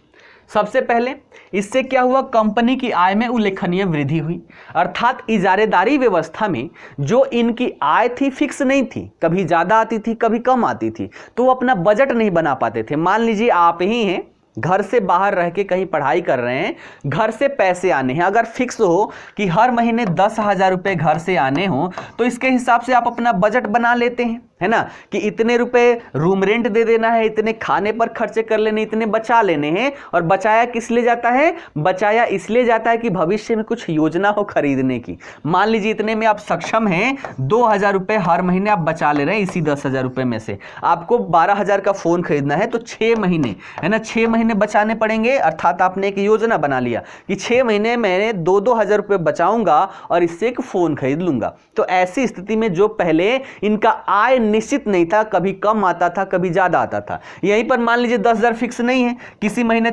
सबसे पहले इससे क्या हुआ, कंपनी की आय में उल्लेखनीय वृद्धि हुई, अर्थात इजारेदारी व्यवस्था में जो इनकी आय थी फिक्स नहीं थी, कभी ज्यादा आती थी कभी कम आती थी, तो वो अपना बजट नहीं बना पाते थे। मान लीजिए आप ही हैं, घर से बाहर रह के कहीं पढ़ाई कर रहे हैं, घर से पैसे आने हैं, अगर फिक्स हो कि हर महीने 10,000 रुपये घर से आने हो तो इसके हिसाब से आप अपना बजट बना लेते हैं, है ना, कि इतने रुपए रूम रेंट दे देना है, इतने खाने पर खर्चे कर लेने, इतने बचा लेने हैं। और बचाया किस लिए जाता है, बचाया इसलिए जाता है कि भविष्य में कुछ योजना हो खरीदने की। मान लीजिए इतने में आप सक्षम हैं, 2,000 रुपये हर महीने आप बचा ले रहे हैं, इसी 10,000 रुपये में से आपको 12,000 का फोन खरीदना है, तो 6 महीने, है ना, 6 महीने बचाने पड़ेंगे। अर्थात आपने एक योजना बना लिया कि 6 महीने मैंने 2-2 हज़ार रुपये बचाऊंगा और इससे एक फोन खरीद लूंगा। तो ऐसी स्थिति में जो पहले इनका आय निश्चित नहीं था, कभी कम आता था कभी ज्यादा आता था, यहीं पर मान लीजिए 10,000 फिक्स नहीं है, किसी महीने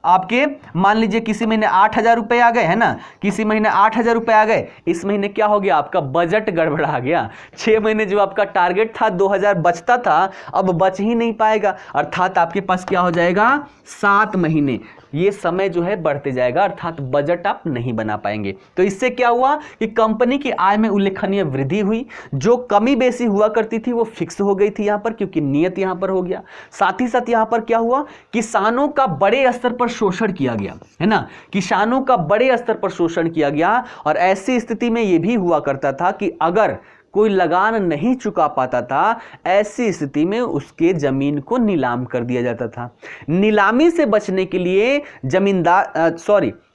आपके मान लीजिए किसी महीने 8,000 रुपए आ गए, है ना, किसी महीने 8,000 रुपए आ गए, इस महीने क्या हो गया, आपका बजट गड़बड़ा गया। 6 महीने जो आपका टारगेट था 2,000 बचता था, अब बच ही नहीं पाएगा, अर्थात आपके पास क्या हो जाएगा, 7 महीने ये समय जो है बढ़ते जाएगा, अर्थात बजट आप नहीं बना पाएंगे। तो इससे क्या हुआ कि कंपनी की आय में उल्लेखनीय वृद्धि हुई, जो कमी बेसी हुआ करती थी वो फिक्स हो गई थी यहां पर, क्योंकि नियत यहां पर हो गया। साथ ही साथ यहां पर क्या हुआ, किसानों का बड़े स्तर पर शोषण किया गया, है ना, किसानों का बड़े स्तर पर शोषण किया गया। और ऐसी स्थिति में यह भी हुआ करता था कि अगर कोई लगान नहीं चुका पाता था, ऐसी स्थिति में उसके जमीन को नीलाम कर दिया जाता था। नीलामी से बचने के लिए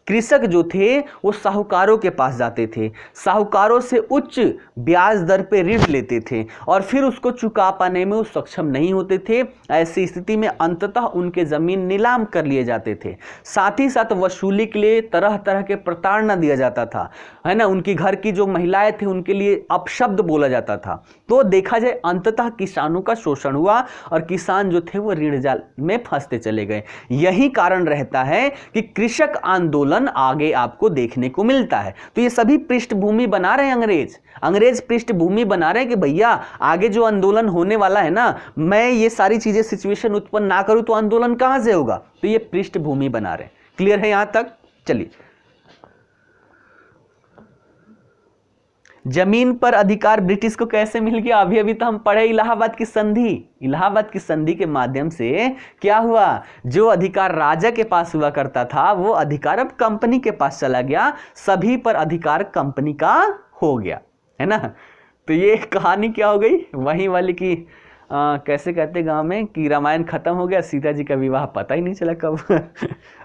कृषक जो थे वो साहूकारों के पास जाते थे, साहूकारों से उच्च ब्याज दर पे ऋण लेते थे और फिर उसको चुका पाने में वो सक्षम नहीं होते थे। ऐसी स्थिति में अंततः उनके जमीन नीलाम कर लिए जाते थे। साथ ही साथ वसूली के लिए तरह तरह के प्रताड़ना दिया जाता था, है ना, उनकी घर की जो महिलाएं थे उनके लिए अपशब्द बोला जाता था। तो देखा जाए अंततः किसानों का शोषण हुआ और किसान जो थे वो ऋण जाल में फंसते चले गए। यही कारण रहता है कि कृषक आंदोलन आगे आपको देखने को मिलता है। तो ये सभी पृष्ठभूमि बना रहे हैं अंग्रेज पृष्ठभूमि बना रहे हैं कि भैया आगे जो आंदोलन होने वाला है ना, मैं ये सारी चीजें सिचुएशन उत्पन्न ना करूं तो आंदोलन कहां से होगा। तो ये पृष्ठभूमि बना रहे हैं। क्लियर है यहां तक? चलिए, जमीन पर अधिकार ब्रिटिश को कैसे मिल गया, अभी अभी तो हम पढ़े इलाहाबाद की संधि के माध्यम से क्या हुआ, जो अधिकार राजा के पास हुआ करता था वो अधिकार अब कंपनी के पास चला गया, सभी पर अधिकार कंपनी का हो गया, है ना। तो ये कहानी क्या हो गई, वही वाली की कैसे कहते गांव में कि रामायण खत्म हो गया, सीता जी का विवाह पता ही नहीं चला कब।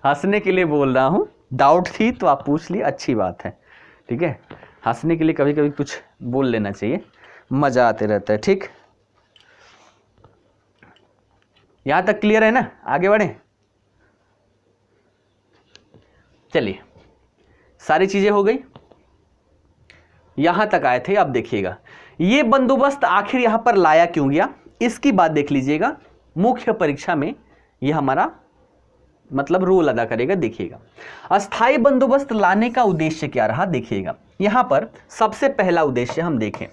हंसने के लिए बोल रहा हूं, डाउट थी तो आप पूछ लिए, अच्छी बात है, ठीक है। हंसने के लिए कभी कभी कुछ बोल लेना चाहिए, मजा आते रहता है। ठीक, यहां तक क्लियर है ना, आगे बढ़े। चलिए, सारी चीजें हो गई, यहां तक आए थे। अब देखिएगा ये बंदोबस्त आखिर यहां पर लाया क्यों गया, इसकी बात देख लीजिएगा। मुख्य परीक्षा में यह हमारा मतलब रोल अदा करेगा। देखिएगा अस्थाई बंदोबस्त लाने का उद्देश्य क्या रहा, देखिएगा यहां पर सबसे पहला उद्देश्य हम देखें,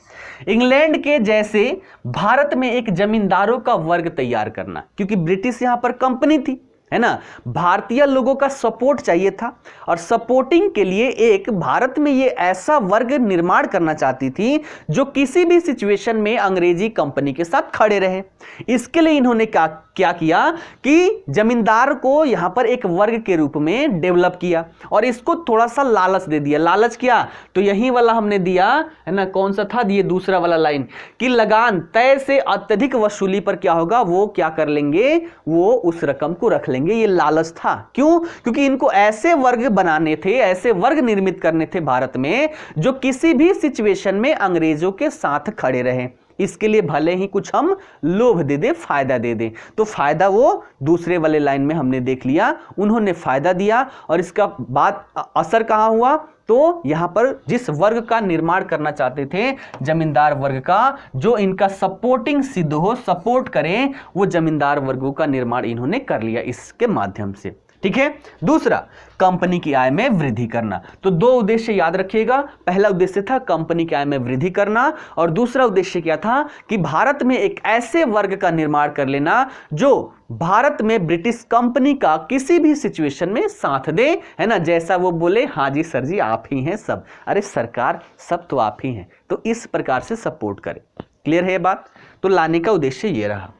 इंग्लैंड के जैसे भारत में एक जमींदारों का वर्ग तैयार करना, क्योंकि ब्रिटिश यहां पर कंपनी थी, है ना, भारतीय लोगों का सपोर्ट चाहिए था और सपोर्टिंग के लिए एक भारत में ये ऐसा वर्ग निर्माण करना चाहती थी जो किसी भी सिचुएशन में अंग्रेजी कंपनी के साथ खड़े रहे। इसके लिए इन्होंने क्या किया कि जमींदार को यहां पर एक वर्ग के रूप में डेवलप किया और इसको थोड़ा सा लालच दे दिया। लालच क्या, तो यही वाला हमने दिया है ना, कौन सा था, ये दूसरा वाला लाइन कि लगान तय से अत्यधिक वसूली पर क्या होगा, वो क्या कर लेंगे, वो उस रकम को रख लेंगे। ये लालच था। क्यों, क्योंकि इनको ऐसे वर्ग बनाने थे, ऐसे वर्ग निर्मित करने थे भारत में जो किसी भी सिचुएशन में अंग्रेजों के साथ खड़े रहे। इसके लिए भले ही कुछ हम लोभ दे दे, फायदा दे दे, तो फायदा वो दूसरे वाले लाइन में हमने देख लिया, उन्होंने फायदा दिया और इसका बाद असर कहां हुआ, तो यहां पर जिस वर्ग का निर्माण करना चाहते थे, जमींदार वर्ग का, जो इनका सपोर्टिंग सिद्ध हो, सपोर्ट करें, वो जमींदार वर्गों का निर्माण इन्होंने कर लिया इसके माध्यम से। ठीक है। दूसरा, कंपनी की आय में वृद्धि करना। तो दो उद्देश्य याद रखिएगा, पहला उद्देश्य था कंपनी की आय में वृद्धि करना और दूसरा उद्देश्य क्या था कि भारत में एक ऐसे वर्ग का निर्माण कर लेना जो भारत में ब्रिटिश कंपनी का किसी भी सिचुएशन में साथ दे, है ना, जैसा वो बोले हाँ जी सर जी आप ही हैं सब, अरे सरकार सब तो आप ही हैं, तो इस प्रकार से सपोर्ट करे। क्लियर है ये बात? तो लाने का उद्देश्य ये रहा।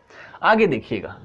आगे देखिएगा,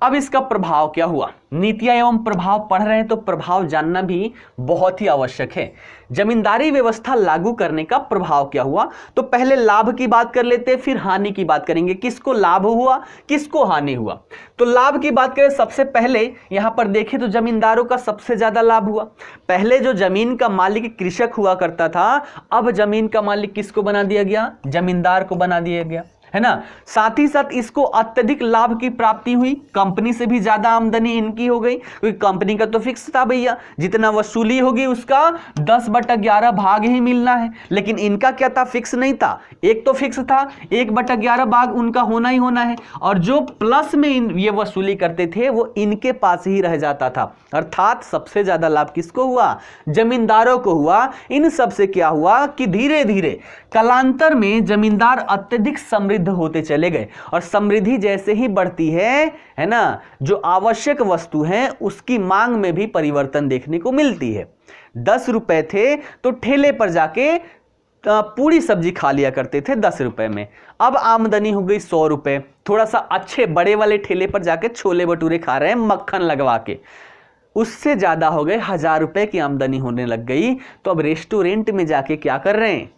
अब इसका प्रभाव क्या हुआ, नीतियां एवं प्रभाव पढ़ रहे हैं तो प्रभाव जानना भी बहुत ही आवश्यक है। जमींदारी व्यवस्था लागू करने का प्रभाव क्या हुआ, तो पहले लाभ की बात कर लेते हैं, फिर हानि की बात करेंगे, किसको लाभ हुआ किसको हानि हुआ। तो लाभ की बात करें, सबसे पहले यहां पर देखें तो जमींदारों का सबसे ज्यादा लाभ हुआ। पहले जो जमीन का मालिक कृषक हुआ करता था, अब जमीन का मालिक किसको बना दिया गया, जमींदार को बना दिया गया, है ना। साथ ही साथ इसको अत्यधिक लाभ की प्राप्ति हुई, कंपनी से भी ज्यादा आमदनी इनकी हो गई, क्योंकि कंपनी का तो फिक्स था भैया, जितना वसूली होगी उसका 10/11 भाग ही मिलना है। लेकिन इनका क्या था, फिक्स नहीं था, एक तो फिक्स था, 1/11 भाग उनका होना ही होना है, और जो प्लस में ये वसूली करते थे वो इनके पास ही रह जाता था। अर्थात सबसे ज्यादा लाभ किसको हुआ, जमींदारों को हुआ। इन सब से क्या हुआ कि धीरे धीरे कालांतर में जमींदार अत्यधिक समृद्ध होते चले गए, और समृद्धि जैसे ही बढ़ती है ना, जो आवश्यक वस्तु है उसकी मांग में भी परिवर्तन देखने को मिलती है। 10 रुपए थे तो ठेले पर जाके पूरी सब्जी खा लिया करते थे 10 रुपए में, अब आमदनी हो गई 100 रुपए, थोड़ा सा अच्छे बड़े वाले ठेले पर जाके छोले भटूरे खा रहे हैं मक्खन लगवा के, उससे ज्यादा हो गए 1000 रुपए की आमदनी होने लग गई। तो अब रेस्टोरेंट में जाके क्या कर रहे हैं,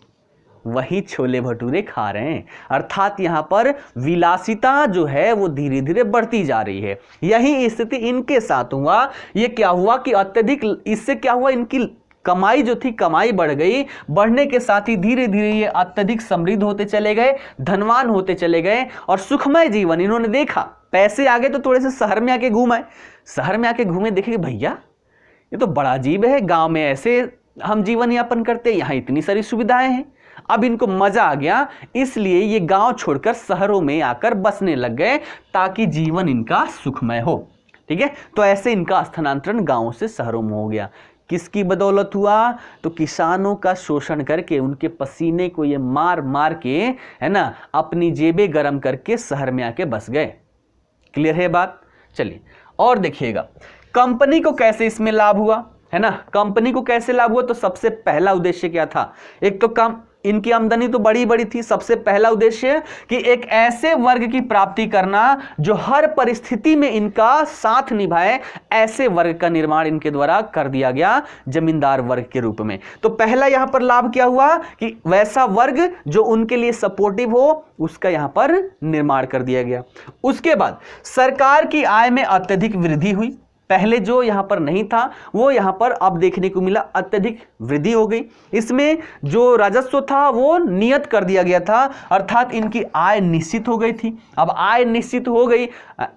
वही छोले भटूरे खा रहे हैं। अर्थात यहां पर विलासिता जो है वो धीरे धीरे बढ़ती जा रही है। यही स्थिति इनके साथ हुआ। ये क्या हुआ कि अत्यधिक, इससे क्या हुआ, इनकी कमाई जो थी कमाई बढ़ गई, बढ़ने के साथ ही धीरे धीरे ये अत्यधिक समृद्ध होते चले गए, धनवान होते चले गए, और सुखमय जीवन इन्होंने देखा। पैसे आ गए तो थोड़े से शहर में आके घूम आए, शहर में आके घूमे, देखे भैया ये तो बड़ा अजीब है, गांव में ऐसे हम जीवन यापन करते हैं, यहाँ इतनी सारी सुविधाएं हैं। अब इनको मजा आ गया, इसलिए ये गांव छोड़कर शहरों में आकर बसने लग गए ताकि जीवन इनका सुखमय हो। ठीक है, तो ऐसे इनका स्थानांतरण गांवों से शहरों में हो गया। किसकी बदौलत हुआ, तो किसानों का शोषण करके, उनके पसीने को ये मार मार के, है ना, अपनी जेबें गर्म करके शहर में आके बस गए। क्लियर है बात। चलिए और देखिएगा कंपनी को कैसे इसमें लाभ हुआ, है ना। कंपनी को कैसे लाभ हुआ, तो सबसे पहला उद्देश्य क्या था, एक तो कम इनकी आमदनी तो बड़ी बड़ी थी, सबसे पहला उद्देश्य कि एक ऐसे वर्ग की प्राप्ति करना जो हर परिस्थिति में इनका साथ निभाए, ऐसे वर्ग का निर्माण इनके द्वारा कर दिया गया जमींदार वर्ग के रूप में। तो पहला यहां पर लाभ क्या हुआ कि वैसा वर्ग जो उनके लिए सपोर्टिव हो उसका यहां पर निर्माण कर दिया गया। उसके बाद सरकार की आय में अत्यधिक वृद्धि हुई, पहले जो यहां पर नहीं था वो यहां पर अब देखने को मिला, अत्यधिक वृद्धि हो गई। इसमें जो राजस्व था वो नियत कर दिया गया था, अर्थात इनकी आय निश्चित हो गई थी। अब आय निश्चित हो गई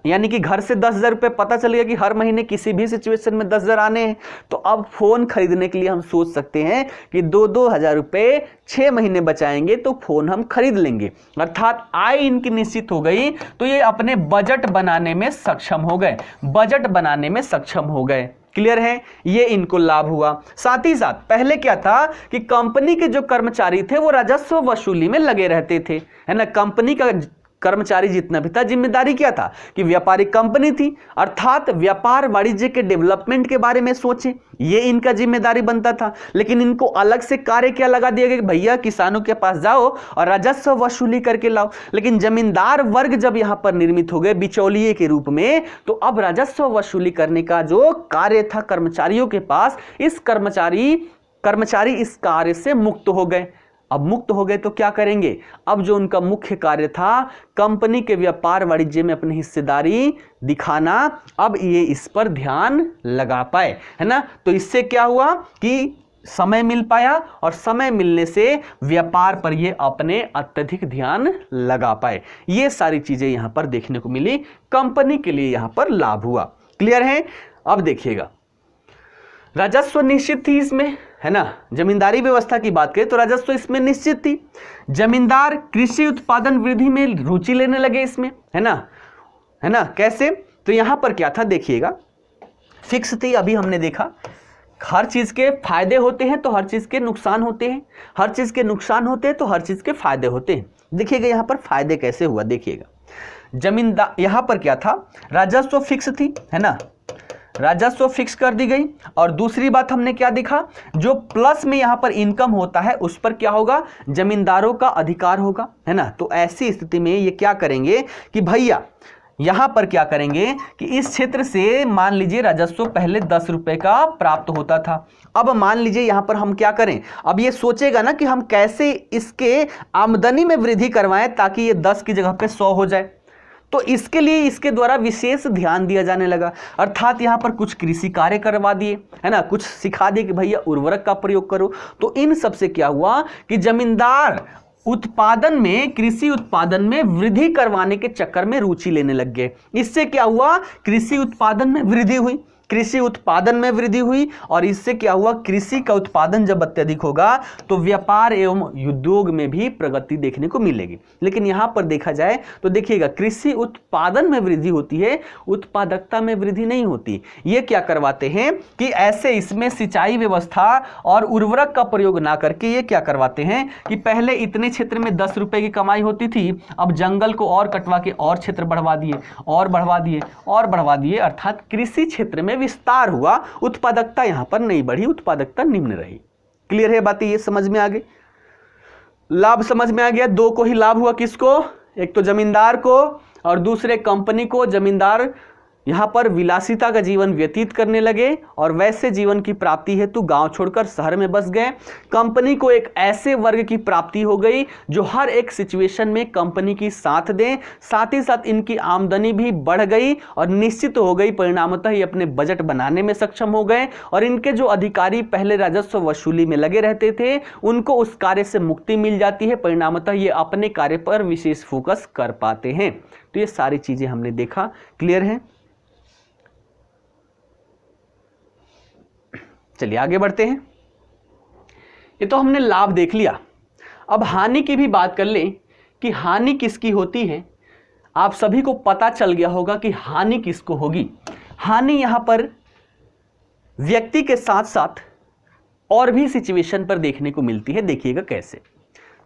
यानी कि घर से 10,000 रुपये पता चल गया कि हर महीने किसी भी सिचुएशन में 10,000 आने हैं, तो अब फोन खरीदने के लिए हम सोच सकते हैं कि 2-2 हज़ार रुपये 6 महीने बचाएंगे तो फोन हम खरीद लेंगे। अर्थात आय इनकी निश्चित हो गई, तो ये अपने बजट बनाने में सक्षम हो गए, बजट बनाने में सक्षम हो गए। क्लियर है, ये इनको लाभ हुआ। साथ ही साथ पहले क्या था कि कंपनी के जो कर्मचारी थे वो राजस्व वसूली में लगे रहते थे, है ना। कंपनी का कर्मचारी जितना भी था, जिम्मेदारी क्या था कि व्यापारिक कंपनी थी, अर्थात व्यापार वाणिज्य के डेवलपमेंट के बारे में सोचे, ये इनका जिम्मेदारी बनता था। लेकिन इनको अलग से कार्य क्या लगा दिया गया कि भैया किसानों के पास जाओ और राजस्व वसूली करके लाओ। लेकिन जमींदार वर्ग जब यहां पर निर्मित हो गए बिचौलिए के रूप में, तो अब राजस्व वसूली करने का जो कार्य था कर्मचारियों के पास, इस कर्मचारी इस कार्य से मुक्त हो गए। अब मुक्त हो गए तो क्या करेंगे, अब जो उनका मुख्य कार्य था कंपनी के व्यापार वाणिज्य में अपनी हिस्सेदारी दिखाना, अब ये इस पर ध्यान लगा पाए, है ना। तो इससे क्या हुआ कि समय मिल पाया, और समय मिलने से व्यापार पर ये अपने अत्यधिक ध्यान लगा पाए। ये सारी चीजें यहां पर देखने को मिली, कंपनी के लिए यहां पर लाभ हुआ। क्लियर है। अब देखिएगा राजस्व निश्चित थी इसमें, है ना। जमींदारी व्यवस्था की बात करें तो राजस्व इसमें निश्चित थी। जमींदार कृषि उत्पादन वृद्धि में रुचि लेने लगे इसमें, है ना। कैसे, तो यहां पर क्या था देखिएगा, फिक्स थी। अभी हमने देखा हर चीज के फायदे होते हैं तो हर चीज के नुकसान होते हैं, हर चीज के नुकसान होते हैं तो हर चीज के फायदे होते हैं। देखिएगा यहां पर फायदे कैसे हुआ, देखिएगा जमींदार यहां पर क्या था, राजस्व फिक्स थी, है ना, राजस्व फिक्स कर दी गई। और दूसरी बात हमने क्या देखा, जो प्लस में यहां पर इनकम होता है उस पर क्या होगा, जमींदारों का अधिकार होगा, है ना। तो ऐसी स्थिति में ये क्या करेंगे कि भैया यहां पर क्या करेंगे कि इस क्षेत्र से मान लीजिए राजस्व पहले 10 रुपए का प्राप्त होता था, अब मान लीजिए यहां पर हम क्या करें, अब ये सोचेगा ना कि हम कैसे इसके आमदनी में वृद्धि करवाएं ताकि ये 10 की जगह पे 100 हो जाए। तो इसके लिए इसके द्वारा विशेष ध्यान दिया जाने लगा, अर्थात यहाँ पर कुछ कृषि कार्य करवा दिए, है ना, कुछ सिखा दिए कि भैया उर्वरक का प्रयोग करो। तो इन सब से क्या हुआ कि जमींदार उत्पादन में, कृषि उत्पादन में वृद्धि करवाने के चक्कर में रुचि लेने लग गए। इससे क्या हुआ, कृषि उत्पादन में वृद्धि हुई, कृषि उत्पादन में वृद्धि हुई और इससे क्या हुआ, कृषि का उत्पादन जब अत्यधिक होगा तो व्यापार एवं उद्योग में भी प्रगति देखने को मिलेगी। लेकिन यहां पर देखा जाए तो देखिएगा, कृषि उत्पादन में वृद्धि होती है, उत्पादकता में वृद्धि नहीं होती। ये क्या करवाते हैं कि ऐसे इसमें सिंचाई व्यवस्था और उर्वरक का प्रयोग ना करके ये क्या करवाते हैं कि पहले इतने क्षेत्र में 10 रुपए की कमाई होती थी, अब जंगल को और कटवा के और क्षेत्र बढ़वा दिए और बढ़वा दिए और बढ़वा दिए, अर्थात कृषि क्षेत्र में विस्तार हुआ, उत्पादकता यहां पर नहीं बढ़ी, उत्पादकता निम्न रही। क्लियर है बातें, ये समझ में आ गई, लाभ समझ में आ गया। दो को ही लाभ हुआ, किसको, एक तो जमींदार को और दूसरे कंपनी को। जमींदार यहां पर विलासिता का जीवन व्यतीत करने लगे और वैसे जीवन की प्राप्ति हेतु गांव छोड़कर शहर में बस गए। कंपनी को एक ऐसे वर्ग की प्राप्ति हो गई जो हर एक सिचुएशन में कंपनी की साथ दें, साथ ही साथ इनकी आमदनी भी बढ़ गई और निश्चित हो गई। परिणामतः ये अपने बजट बनाने में सक्षम हो गए और इनके जो अधिकारी पहले राजस्व वसूली में लगे रहते थे उनको उस कार्य से मुक्ति मिल जाती है। परिणामतः ये अपने कार्य पर विशेष फोकस कर पाते हैं। तो ये सारी चीजें हमने देखा, क्लियर है। चलिए आगे बढ़ते हैं। ये तो हमने लाभ देख लिया, अब हानि की भी बात कर लें कि हानि किसकी होती है। आप सभी को पता चल गया होगा कि हानि किसको होगी। हानि यहां पर व्यक्ति के साथ साथ और भी सिचुएशन पर देखने को मिलती है। देखिएगा कैसे।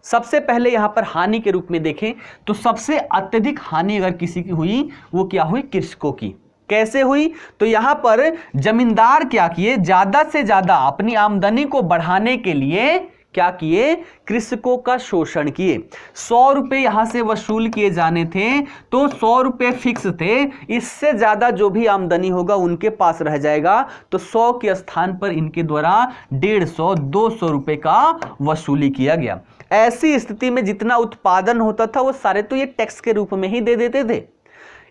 सबसे पहले यहां पर हानि के रूप में देखें तो सबसे अत्यधिक हानि अगर किसी की हुई वो क्या हुई, कृषकों की। कैसे हुई, तो यहां पर जमींदार क्या किए, ज्यादा से ज्यादा अपनी आमदनी को बढ़ाने के लिए क्या किए, कृषकों का शोषण किए। 100 रुपए यहां से वसूल किए जाने थे तो 100 रुपए फिक्स थे, इससे ज्यादा जो भी आमदनी होगा उनके पास रह जाएगा। तो 100 के स्थान पर इनके द्वारा 150, 200 रुपए का वसूली किया गया। ऐसी स्थिति में जितना उत्पादन होता था वो सारे तो ये टैक्स के रूप में ही दे देते थे।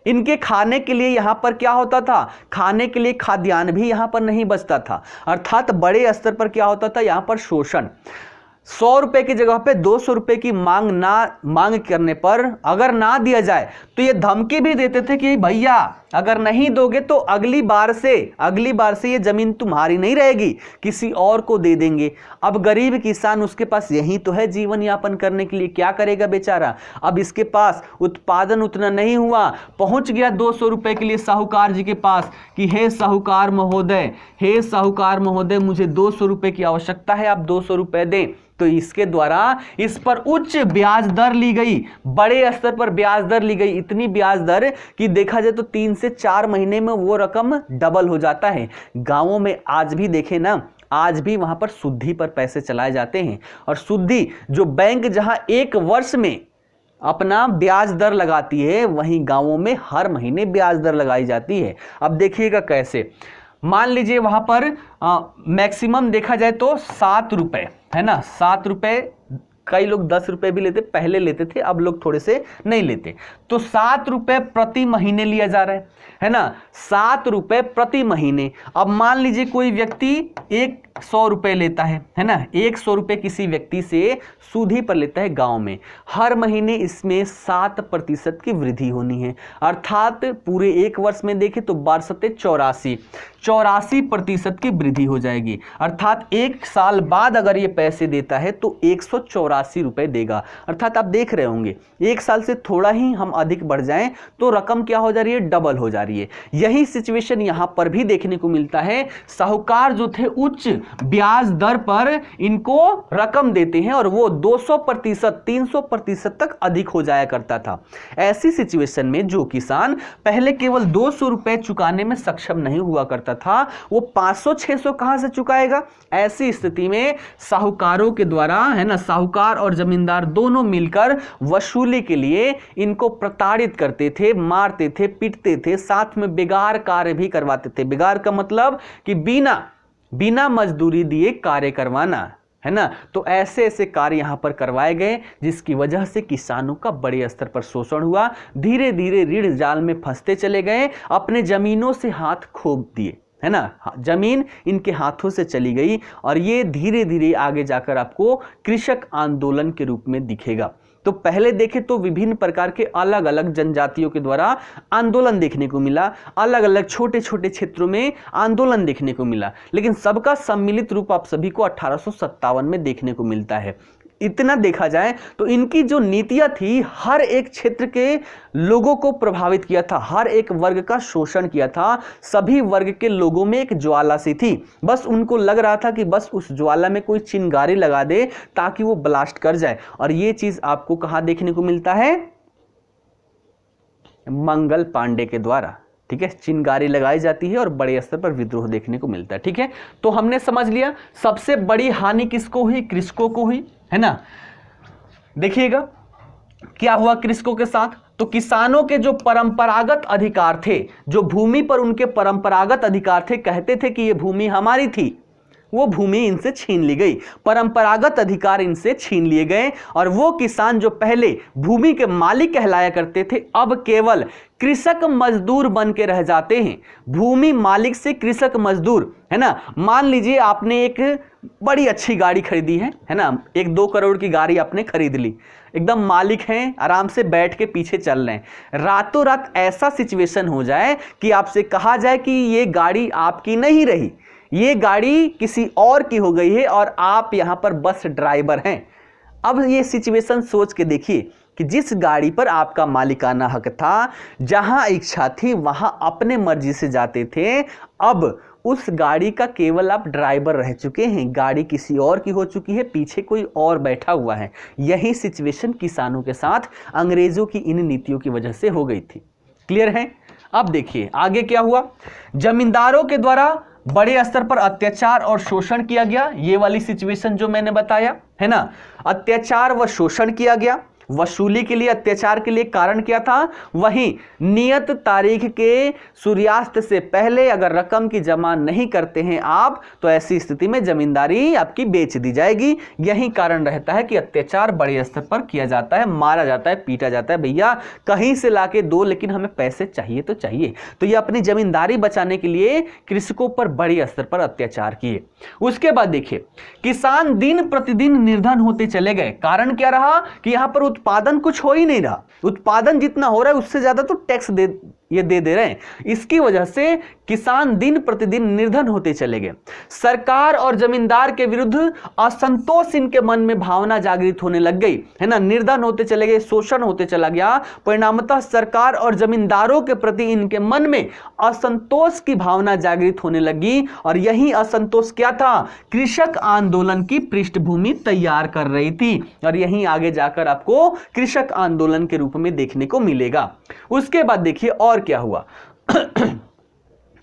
इनके खाने के लिए यहां पर क्या होता था, खाने के लिए खाद्यान्न भी यहां पर नहीं बचता था। अर्थात बड़े स्तर पर क्या होता था, यहां पर शोषण। 100 रुपए की जगह पे 200 रुपए की मांग करने पर अगर ना दिया जाए तो ये धमकी भी देते थे कि भैया अगर नहीं दोगे तो अगली बार से ये जमीन तुम्हारी नहीं रहेगी, किसी और को दे देंगे। अब गरीब किसान, उसके पास यही तो है जीवन यापन करने के लिए, क्या करेगा बेचारा। अब इसके पास उत्पादन उतना नहीं हुआ, पहुंच गया 200 रुपए के लिए साहूकार जी के पास कि हे साहूकार महोदय मुझे 200 रुपए की आवश्यकता है, आप 200 रुपए दें। तो इसके द्वारा इस पर उच्च ब्याज दर ली गई, बड़े स्तर पर ब्याज दर ली गई। इतनी ब्याज दर कि देखा जाए तो 3 से 4 महीने में वो रकम डबल हो जाता है। गांवों में आज भी देखें ना, आज भी वहां पर शुद्धि पर पैसे चलाए जाते हैं और शुद्धि जो बैंक जहां 1 वर्ष में अपना ब्याज दर लगाती है वहीं गांवों में हर महीने ब्याज दर लगाई जाती है। अब देखिएगा कैसे। मान लीजिए वहां पर मैक्सिमम देखा जाए तो 7 रुपए है ना, 7 रुपए, कई लोग 10 रुपए भी लेते, पहले लेते थे, अब लोग थोड़े से नहीं लेते। तो 7 रुपए प्रति महीने लिया जा रहा है ना, 7 रुपए प्रति महीने। अब मान लीजिए कोई व्यक्ति 100 रुपए लेता है ना, 100 रुपए किसी व्यक्ति से सूदी पर लेता है गांव में, हर महीने इसमें 7% की वृद्धि होनी है। अर्थात पूरे 1 वर्ष में देखें तो 84% की वृद्धि हो जाएगी। अर्थात 1 साल बाद अगर ये पैसे देता है तो 184 रुपए देगा। अर्थात आप देख रहे होंगे 1 साल से थोड़ा ही हम अधिक बढ़ जाएं तो रकम क्या हो जा रही है, डबल हो जा रही है। यही सिचुएशन यहां पर भी देखने को मिलता है। साहूकार जो थे उच्च ब्याज दर पर इनको रकम देते हैं और वो 200%, 300% तक अधिक हो जाया करता था। ऐसी सिचुएशन में जो किसान पहले केवल 200 रुपए चुकाने में सक्षम नहीं हुआ करता था, वो 500-600 कहां से चुकाएगा। ऐसी स्थिति में साहूकारों के द्वारा है ना, साहूकार और जमींदार दोनों मिलकर वसूली के लिए इनको प्रताड़ित करते थे, मारते थे, पीटते थे, साथ में बेगार कार्य भी करवाते थे। बेगार का मतलब कि बिना मजदूरी दिए कार्य करवाना है ना। तो ऐसे ऐसे कार्य यहां पर करवाए गए जिसकी वजह से किसानों का बड़े स्तर पर शोषण हुआ। धीरे धीरे ऋण जाल में फंसते चले गए, अपने जमीनों से हाथ खो दिए। है ना, जमीन इनके हाथों से चली गई और ये धीरे धीरे आगे जाकर आपको कृषक आंदोलन के रूप में दिखेगा। तो पहले देखें तो विभिन्न प्रकार के अलग अलग जनजातियों के द्वारा आंदोलन देखने को मिला, अलग अलग छोटे छोटे क्षेत्रों में आंदोलन देखने को मिला, लेकिन सबका सम्मिलित रूप आप सभी को 1857 में देखने को मिलता है। इतना देखा जाए तो इनकी जो नीतियां थी हर एक क्षेत्र के लोगों को प्रभावित किया था, हर एक वर्ग का शोषण किया था, सभी वर्ग के लोगों में एक ज्वाला सी थी, बस उनको लग रहा था कि बस उस ज्वाला में कोई चिंगारी लगा दे ताकि वो ब्लास्ट कर जाए। और ये चीज आपको कहां देखने को मिलता है? मंगल पांडे के द्वारा, ठीक है, चिंगारी लगाई जाती है और बड़े स्तर पर विद्रोह देखने को मिलता है। ठीक है, तो हमने समझ लिया सबसे बड़ी हानि किसको हुई? कृषकों को हुई, है ना। देखिएगा क्या हुआ कृषकों के साथ। तो किसानों के जो परंपरागत अधिकार थे, जो भूमि पर उनके परंपरागत अधिकार थे, कहते थे कि ये भूमि हमारी थी, वो भूमि इनसे छीन ली गई, परंपरागत अधिकार इनसे छीन लिए गए। और वो किसान जो पहले भूमि के मालिक कहलाया करते थे, अब केवल कृषक मजदूर बन के रह जाते हैं। भूमि मालिक से कृषक मजदूर, है ना। मान लीजिए आपने एक बड़ी अच्छी गाड़ी खरीदी है ना, 1-2 करोड़ की गाड़ी आपने खरीद ली, एकदम मालिक हैं, आराम से बैठ के पीछे चल रहे हैं। रातों रात ऐसा सिचुएशन हो जाए कि आपसे कहा जाए कि ये गाड़ी आपकी नहीं रही, ये गाड़ी किसी और की हो गई है और आप यहां पर बस ड्राइवर हैं। अब ये सिचुएशन सोच के देखिए कि जिस गाड़ी पर आपका मालिकाना हक था, जहां इच्छा थी वहां अपने मर्जी से जाते थे, अब उस गाड़ी का केवल आप ड्राइवर रह चुके हैं, गाड़ी किसी और की हो चुकी है, पीछे कोई और बैठा हुआ है। यही सिचुएशन किसानों के साथ अंग्रेजों की इन नीतियों की वजह से हो गई थी। क्लियर है? अब देखिए आगे क्या हुआ। जमींदारों के द्वारा बड़े स्तर पर अत्याचार और शोषण किया गया, ये वाली सिचुएशन जो मैंने बताया, है ना। अत्याचार व शोषण किया गया, वसूली के लिए, अत्याचार के लिए कारण क्या था? वहीं नियत तारीख के सूर्यास्त से पहले अगर रकम की जमा नहीं करते हैं आप, तो ऐसी स्थिति में जमींदारी आपकी बेच दी जाएगी। यही कारण रहता है कि अत्याचार बड़े स्तर पर किया जाता है, मारा जाता है, पीटा जाता है। भैया कहीं से लाके दो, लेकिन हमें पैसे चाहिए तो चाहिए। तो ये अपनी जमींदारी बचाने के लिए कृषकों पर बड़े स्तर पर अत्याचार किए। उसके बाद देखिए किसान दिन प्रतिदिन निर्धन होते चले गए। कारण क्या रहा कि यहां पर उत्पादन कुछ हो ही नहीं रहा, उत्पादन जितना हो रहा है उससे ज्यादा तो टैक्स दे रहे हैं। इसकी वजह से किसान दिन प्रतिदिन निर्धन होते चले गए। सरकार और जमींदार के विरुद्ध असंतोष इनके मन में भावना जागृत होने लग गई, है ना। निर्धन होते चले गए, शोषण होते चला गया, परिणामतः सरकार और जमींदारों के प्रति इनके मन में असंतोष की भावना जागृत होने लगी। और यही असंतोष क्या था? कृषक आंदोलन की पृष्ठभूमि तैयार कर रही थी। और यही आगे जाकर आपको कृषक आंदोलन के रूप में देखने को मिलेगा। उसके बाद देखिए और क्या हुआ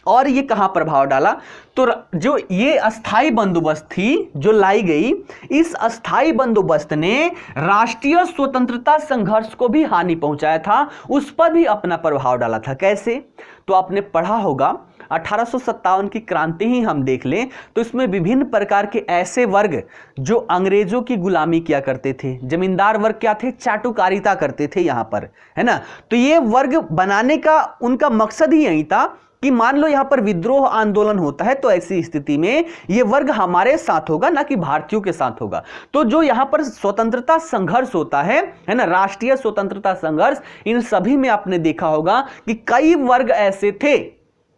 और ये कहां प्रभाव डाला। तो जो ये अस्थाई बंदोबस्त थी जो लाई गई, इस अस्थाई बंदोबस्त ने राष्ट्रीय स्वतंत्रता संघर्ष को भी हानि पहुंचाया था, उस पर भी अपना प्रभाव डाला था। कैसे? तो आपने पढ़ा होगा 1857 की क्रांति ही हम देख लें तो इसमें विभिन्न प्रकार के ऐसे वर्ग जो अंग्रेजों की गुलामी किया करते थे। जमींदार वर्ग क्या थे? चाटुकारिता करते थे यहां पर, है ना। तो ये वर्ग बनाने का उनका मकसद ही यही था कि मान लो यहां पर विद्रोह आंदोलन होता है तो ऐसी स्थिति में ये वर्ग हमारे साथ होगा, ना कि भारतीयों के साथ होगा। तो जो यहां पर स्वतंत्रता संघर्ष होता है ना, राष्ट्रीय स्वतंत्रता संघर्ष, इन सभी में आपने देखा होगा कि कई वर्ग ऐसे थे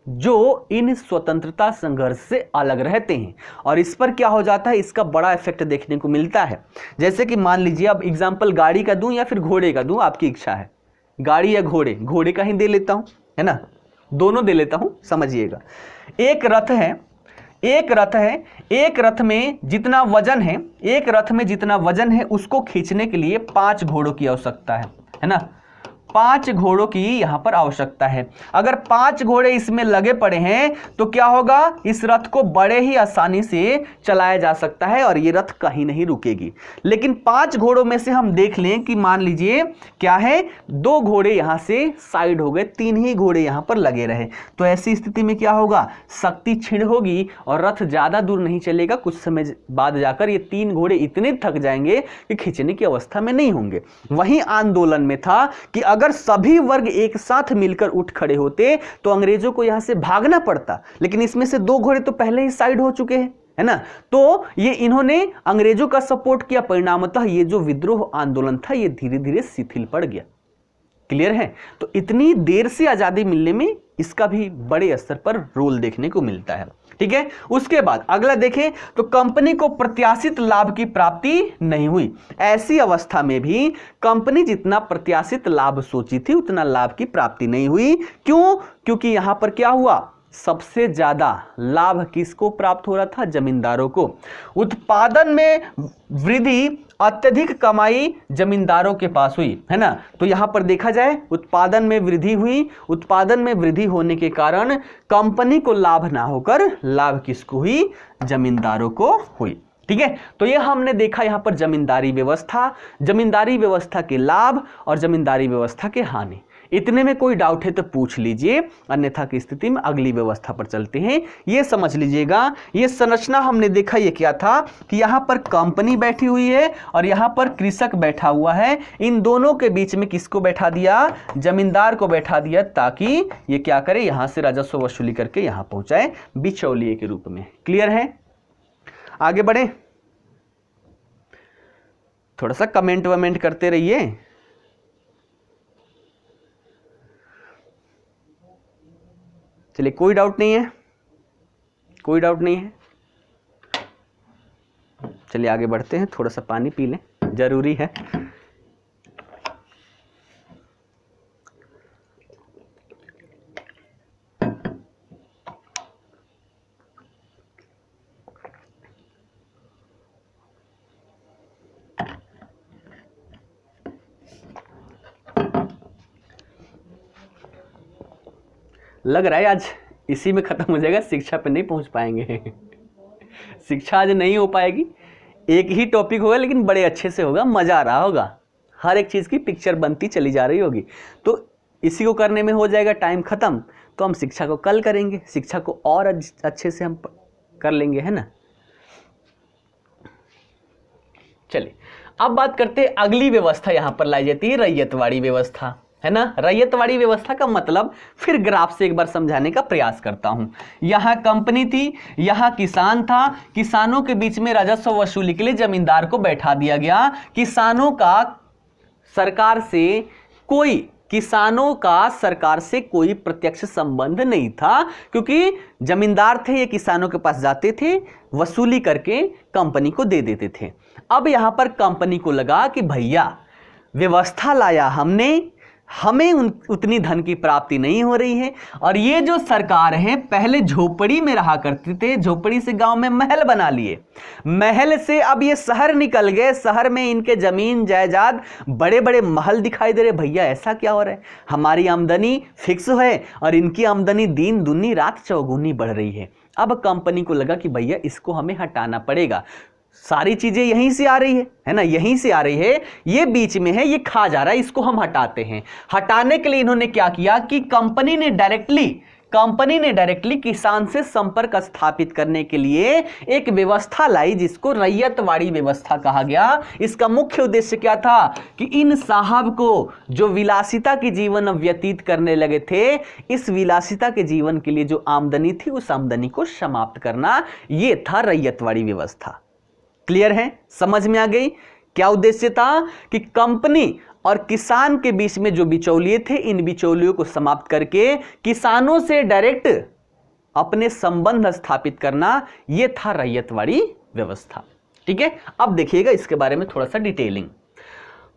जो इन स्वतंत्रता संघर्ष से अलग रहते हैं। और इस पर क्या हो जाता है, इसका बड़ा इफेक्ट देखने को मिलता है। जैसे कि मान लीजिए अब एग्जाम्पल गाड़ी का दूं या फिर घोड़े का दूं, आपकी इच्छा है। गाड़ी या घोड़े, घोड़े का ही दे लेता हूं, है ना, दोनों दे लेता हूं, समझिएगा। एक रथ है, एक रथ में जितना वजन है, एक रथ में जितना वजन है उसको खींचने के लिए 5 घोड़ों की आवश्यकता है ना। 5 घोड़ों की यहां पर आवश्यकता है। अगर 5 घोड़े इसमें लगे पड़े हैं तो क्या होगा, इस रथ को बड़े ही आसानी से चलाया जा सकता है और ये रथ कहीं नहीं रुकेगी। लेकिन 5 घोड़ों में से हम देख लें कि मान लीजिए क्या है, 2 घोड़े यहां से साइड हो गए, 3 ही घोड़े यहां पर लगे रहे, तो ऐसी स्थिति में क्या होगा, शक्ति क्षीण होगी और रथ ज्यादा दूर नहीं चलेगा। कुछ समय बाद जाकर ये 3 घोड़े इतने थक जाएंगे कि खींचने की अवस्था में नहीं होंगे। वहीं आंदोलन में था कि अगर सभी वर्ग एक साथ मिलकर उठ खड़े होते तो अंग्रेजों को यहां से भागना पड़ता, लेकिन इसमें से 2 घोड़े तो पहले ही साइड हो चुके हैं, है ना। तो ये इन्होंने अंग्रेजों का सपोर्ट किया, परिणामतः ये जो विद्रोह आंदोलन था ये धीरे धीरे शिथिल पड़ गया। क्लियर है। तो इतनी देर से आजादी मिलने में इसका भी बड़े स्तर पर रोल देखने को मिलता है। ठीक है। उसके बाद अगला देखें तो कंपनी को प्रत्याशित लाभ की प्राप्ति नहीं हुई। ऐसी अवस्था में भी कंपनी जितना प्रत्याशित लाभ सोची थी उतना लाभ की प्राप्ति नहीं हुई। क्यों? क्योंकि यहां पर क्या हुआ, सबसे ज्यादा लाभ किसको प्राप्त हो रहा था? जमींदारों को। उत्पादन में वृद्धि, अत्यधिक कमाई जमींदारों के पास हुई, है ना। तो यहां पर देखा जाए उत्पादन में वृद्धि हुई, उत्पादन में वृद्धि होने के कारण कंपनी को लाभ ना होकर लाभ किसको हुई? जमींदारों को हुई। ठीक है। तो ये हमने देखा यहां पर जमींदारी व्यवस्था, जमींदारी व्यवस्था के लाभ और जमींदारी व्यवस्था के हानि। इतने में कोई डाउट है तो पूछ लीजिए, अन्यथा की स्थिति में अगली व्यवस्था पर चलते हैं। ये समझ लीजिएगा, ये संरचना हमने देखा ये क्या था कि यहां पर कंपनी बैठी हुई है और यहां पर कृषक बैठा हुआ है। इन दोनों के बीच में किसको बैठा दिया? जमींदार को बैठा दिया, ताकि ये क्या करे, यहां से राजस्व वसूली करके यहां पहुंचाए बिचौलिए के रूप में। क्लियर है। आगे बढ़े, थोड़ा सा कमेंट वमेंट करते रहिए। चलिए, कोई डाउट नहीं है, कोई डाउट नहीं है। चलिए आगे बढ़ते हैं, थोड़ा सा पानी पी लें, जरूरी है। लग रहा है आज इसी में खत्म हो जाएगा, शिक्षा पे नहीं पहुंच पाएंगे। शिक्षा आज नहीं हो पाएगी, एक ही टॉपिक होगा लेकिन बड़े अच्छे से होगा, मजा आ रहा होगा, हर एक चीज़ की पिक्चर बनती चली जा रही होगी। तो इसी को करने में हो जाएगा टाइम खत्म। तो हम शिक्षा को कल करेंगे, शिक्षा को और अच्छे से हम कर लेंगे, है ना। चलिए अब बात करते हैं, अगली व्यवस्था यहां पर लाई जाती है रैयतवाड़ी व्यवस्था, है ना। रैयतवाड़ी व्यवस्था का मतलब फिर ग्राफ से एक बार समझाने का प्रयास करता हूं। यहां कंपनी थी, यहां किसान था, किसानों के बीच में राजस्व वसूली के लिए जमींदार को बैठा दिया गया। किसानों का सरकार से कोई प्रत्यक्ष संबंध नहीं था, क्योंकि जमींदार थे, ये किसानों के पास जाते थे, वसूली करके कंपनी को दे देते थे। अब यहां पर कंपनी को लगा कि भैया व्यवस्था लाया हमने, हमें उतनी धन की प्राप्ति नहीं हो रही है, और ये जो सरकार है पहले झोपड़ी में रहा करते थे, झोपड़ी से गांव में महल बना लिए, महल से अब ये शहर निकल गए, शहर में इनके जमीन जायदाद, बड़े बड़े महल दिखाई दे रहे। भैया ऐसा क्या हो रहा है, हमारी आमदनी फिक्स है और इनकी आमदनी दिन दूनी रात चौगुनी बढ़ रही है। अब कंपनी को लगा कि भैया इसको हमें हटाना पड़ेगा, सारी चीजें यहीं से आ रही है ना, यहीं से आ रही है, ये बीच में है, ये खा जा रहा है, इसको हम हटाते हैं। हटाने के लिए इन्होंने क्या किया कि कंपनी ने डायरेक्टली किसान से संपर्क स्थापित करने के लिए एक व्यवस्था लाई, जिसको रैयतवाड़ी व्यवस्था कहा गया। इसका मुख्य उद्देश्य क्या था कि इन साहब को जो विलासिता की जीवन व्यतीत करने लगे थे, इस विलासिता के जीवन के लिए जो आमदनी थी उस आमदनी को समाप्त करना, यह था रैयतवाड़ी व्यवस्था। क्लियर है, समझ में आ गई। क्या उद्देश्य था कि कंपनी और किसान के बीच में जो बिचौलिए थे, इन बिचौलियों को समाप्त करके किसानों से डायरेक्ट अपने संबंध स्थापित करना, यह था रैयतवाड़ी व्यवस्था। ठीक है। अब देखिएगा इसके बारे में थोड़ा सा डिटेलिंग।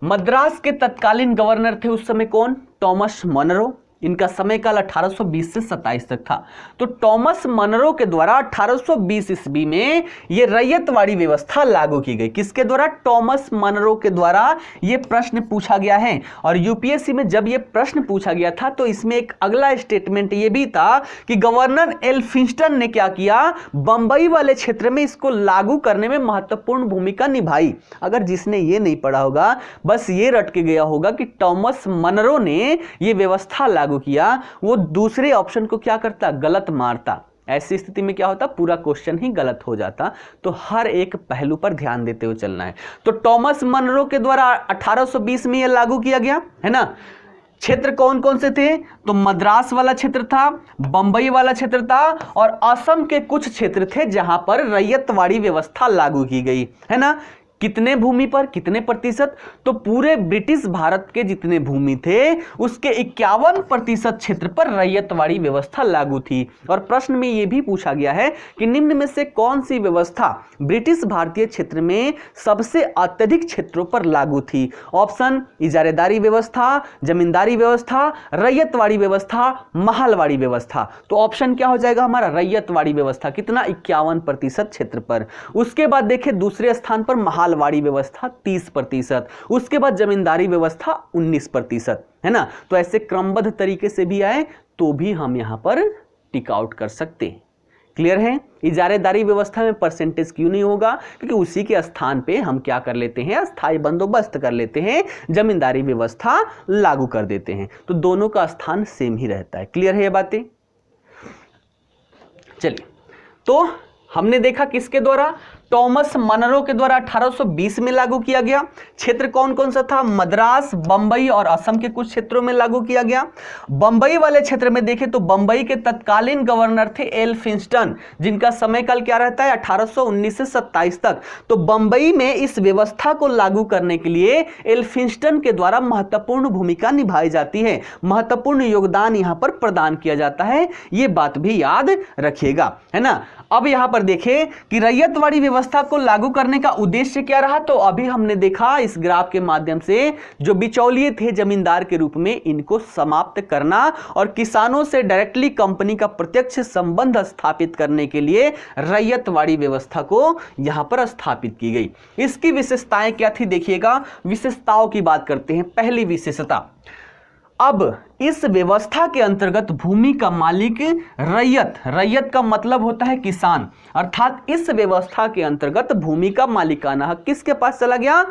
मद्रास के तत्कालीन गवर्नर थे उस समय कौन? Thomas Munro. इनका समय काल 1820 से 27 तक था। तो टॉमस मनरो के द्वारा 1820 ईस्वी में यह रैयतवाड़ी व्यवस्था लागू की गई। किसके द्वारा? टॉमस मनरो के द्वारा यह प्रश्न पूछा गया है। और यूपीएससी में जब यह प्रश्न पूछा गया था तो इसमें एक अगला स्टेटमेंट यह भी था कि गवर्नर एल्फिंस्टन ने क्या किया, बंबई वाले क्षेत्र में इसको लागू करने में महत्वपूर्ण भूमिका निभाई। अगर जिसने यह नहीं पढ़ा होगा, बस ये रट के गया होगा कि टॉमस मनरो ने यह व्यवस्था लागू किया, वो दूसरे ऑप्शन को क्या करता? गलत मारता। ऐसी स्थिति में क्या होता? पूरा क्वेश्चन ही गलत हो जाता। तो हर एक पहलू पर ध्यान देते हुए चलना है। तो टॉमस मनरो के द्वारा 1820 में यह लागू किया गया, है ना। क्षेत्र कौन कौन से थे? तो मद्रास वाला क्षेत्र था, बंबई वाला क्षेत्र था और असम के कुछ क्षेत्र थे जहां पर रैयतवाड़ी व्यवस्था लागू की गई है ना। कितने भूमि पर, कितने प्रतिशत? तो पूरे ब्रिटिश भारत के जितने भूमि थे उसके 51% क्षेत्र पर रैयतवाड़ी व्यवस्था लागू थी। और प्रश्न में यह भी पूछा गया है कि निम्न में से कौन सी व्यवस्था ब्रिटिश भारतीय क्षेत्र में सबसे अत्यधिक क्षेत्रों पर लागू थी? ऑप्शन इजारेदारी व्यवस्था, जमींदारी व्यवस्था, रैयतवाड़ी व्यवस्था, महालवाड़ी व्यवस्था। तो ऑप्शन क्या हो जाएगा हमारा? रैयतवाड़ी व्यवस्था। कितना? 51% क्षेत्र पर। उसके बाद देखिए दूसरे स्थान पर वाड़ी व्यवस्था 30%, उसके बाद जमींदारी व्यवस्था 19%, है ना। तो ऐसे क्रमबद्ध तरीके से भी आए तो भी हम यहां पर टिक आउट कर सकते हैं। क्लियर है? इजारेदारी व्यवस्था में परसेंटेज क्यों नहीं होगा? क्योंकि उसी के स्थान पे हम क्या कर लेते हैं? अस्थायी बंदोबस्त कर लेते हैं, जमींदारी व्यवस्था लागू कर देते हैं। तो दोनों का स्थान सेम ही रहता है। क्लियर है ये बातें? चलिए, तो हमने देखा किसके द्वारा? टॉमस मनरो के द्वारा 1820 में लागू किया गया। क्षेत्र कौन कौन सा था? मद्रास, बंबई और असम के कुछ क्षेत्रों में लागू किया गया। बंबई वाले क्षेत्र में देखें तो बंबई के तत्कालीन गवर्नर थे एल्फिंस्टन, जिनका समयकाल क्या रहता है? 1819 से 27 तक। तो बंबई में इस व्यवस्था को लागू करने के लिए एल्फिंस्टन के द्वारा महत्वपूर्ण भूमिका निभाई जाती है, महत्वपूर्ण योगदान यहां पर प्रदान किया जाता है। यह बात भी याद रखिएगा, है ना। अब यहां पर देखें कि रैयतवाड़ी व्यवस्था को लागू करने का उद्देश्य क्या रहा? तो अभी हमने देखा इस ग्राफ के माध्यम से जो बिचौलिए थे जमींदार के रूप में, इनको समाप्त करना और किसानों से डायरेक्टली कंपनी का प्रत्यक्ष संबंध स्थापित करने के लिए रैयतवाड़ी व्यवस्था को यहां पर स्थापित की गई। इसकी विशेषताएं क्या थी? देखिएगा, विशेषताओं की बात करते हैं। पहली विशेषता, अब इस व्यवस्था के अंतर्गत भूमि का मालिक रैयत का मतलब होता है किसान, अर्थात इस व्यवस्था के अंतर्गत भूमि का मालिकाना हक किसके पास चला गया?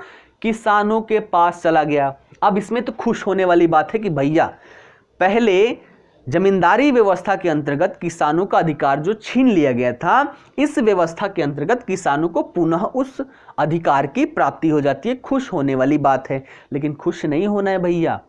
किसानों के पास चला गया। अब इसमें तो खुश होने वाली बात है कि भैया पहले जमींदारी व्यवस्था के अंतर्गत किसानों का अधिकार जो छीन लिया गया था, इस व्यवस्था के अंतर्गत किसानों को पुनः उस अधिकार की प्राप्ति हो जाती है। खुश होने वाली बात है, लेकिन खुश नहीं होना है भैया।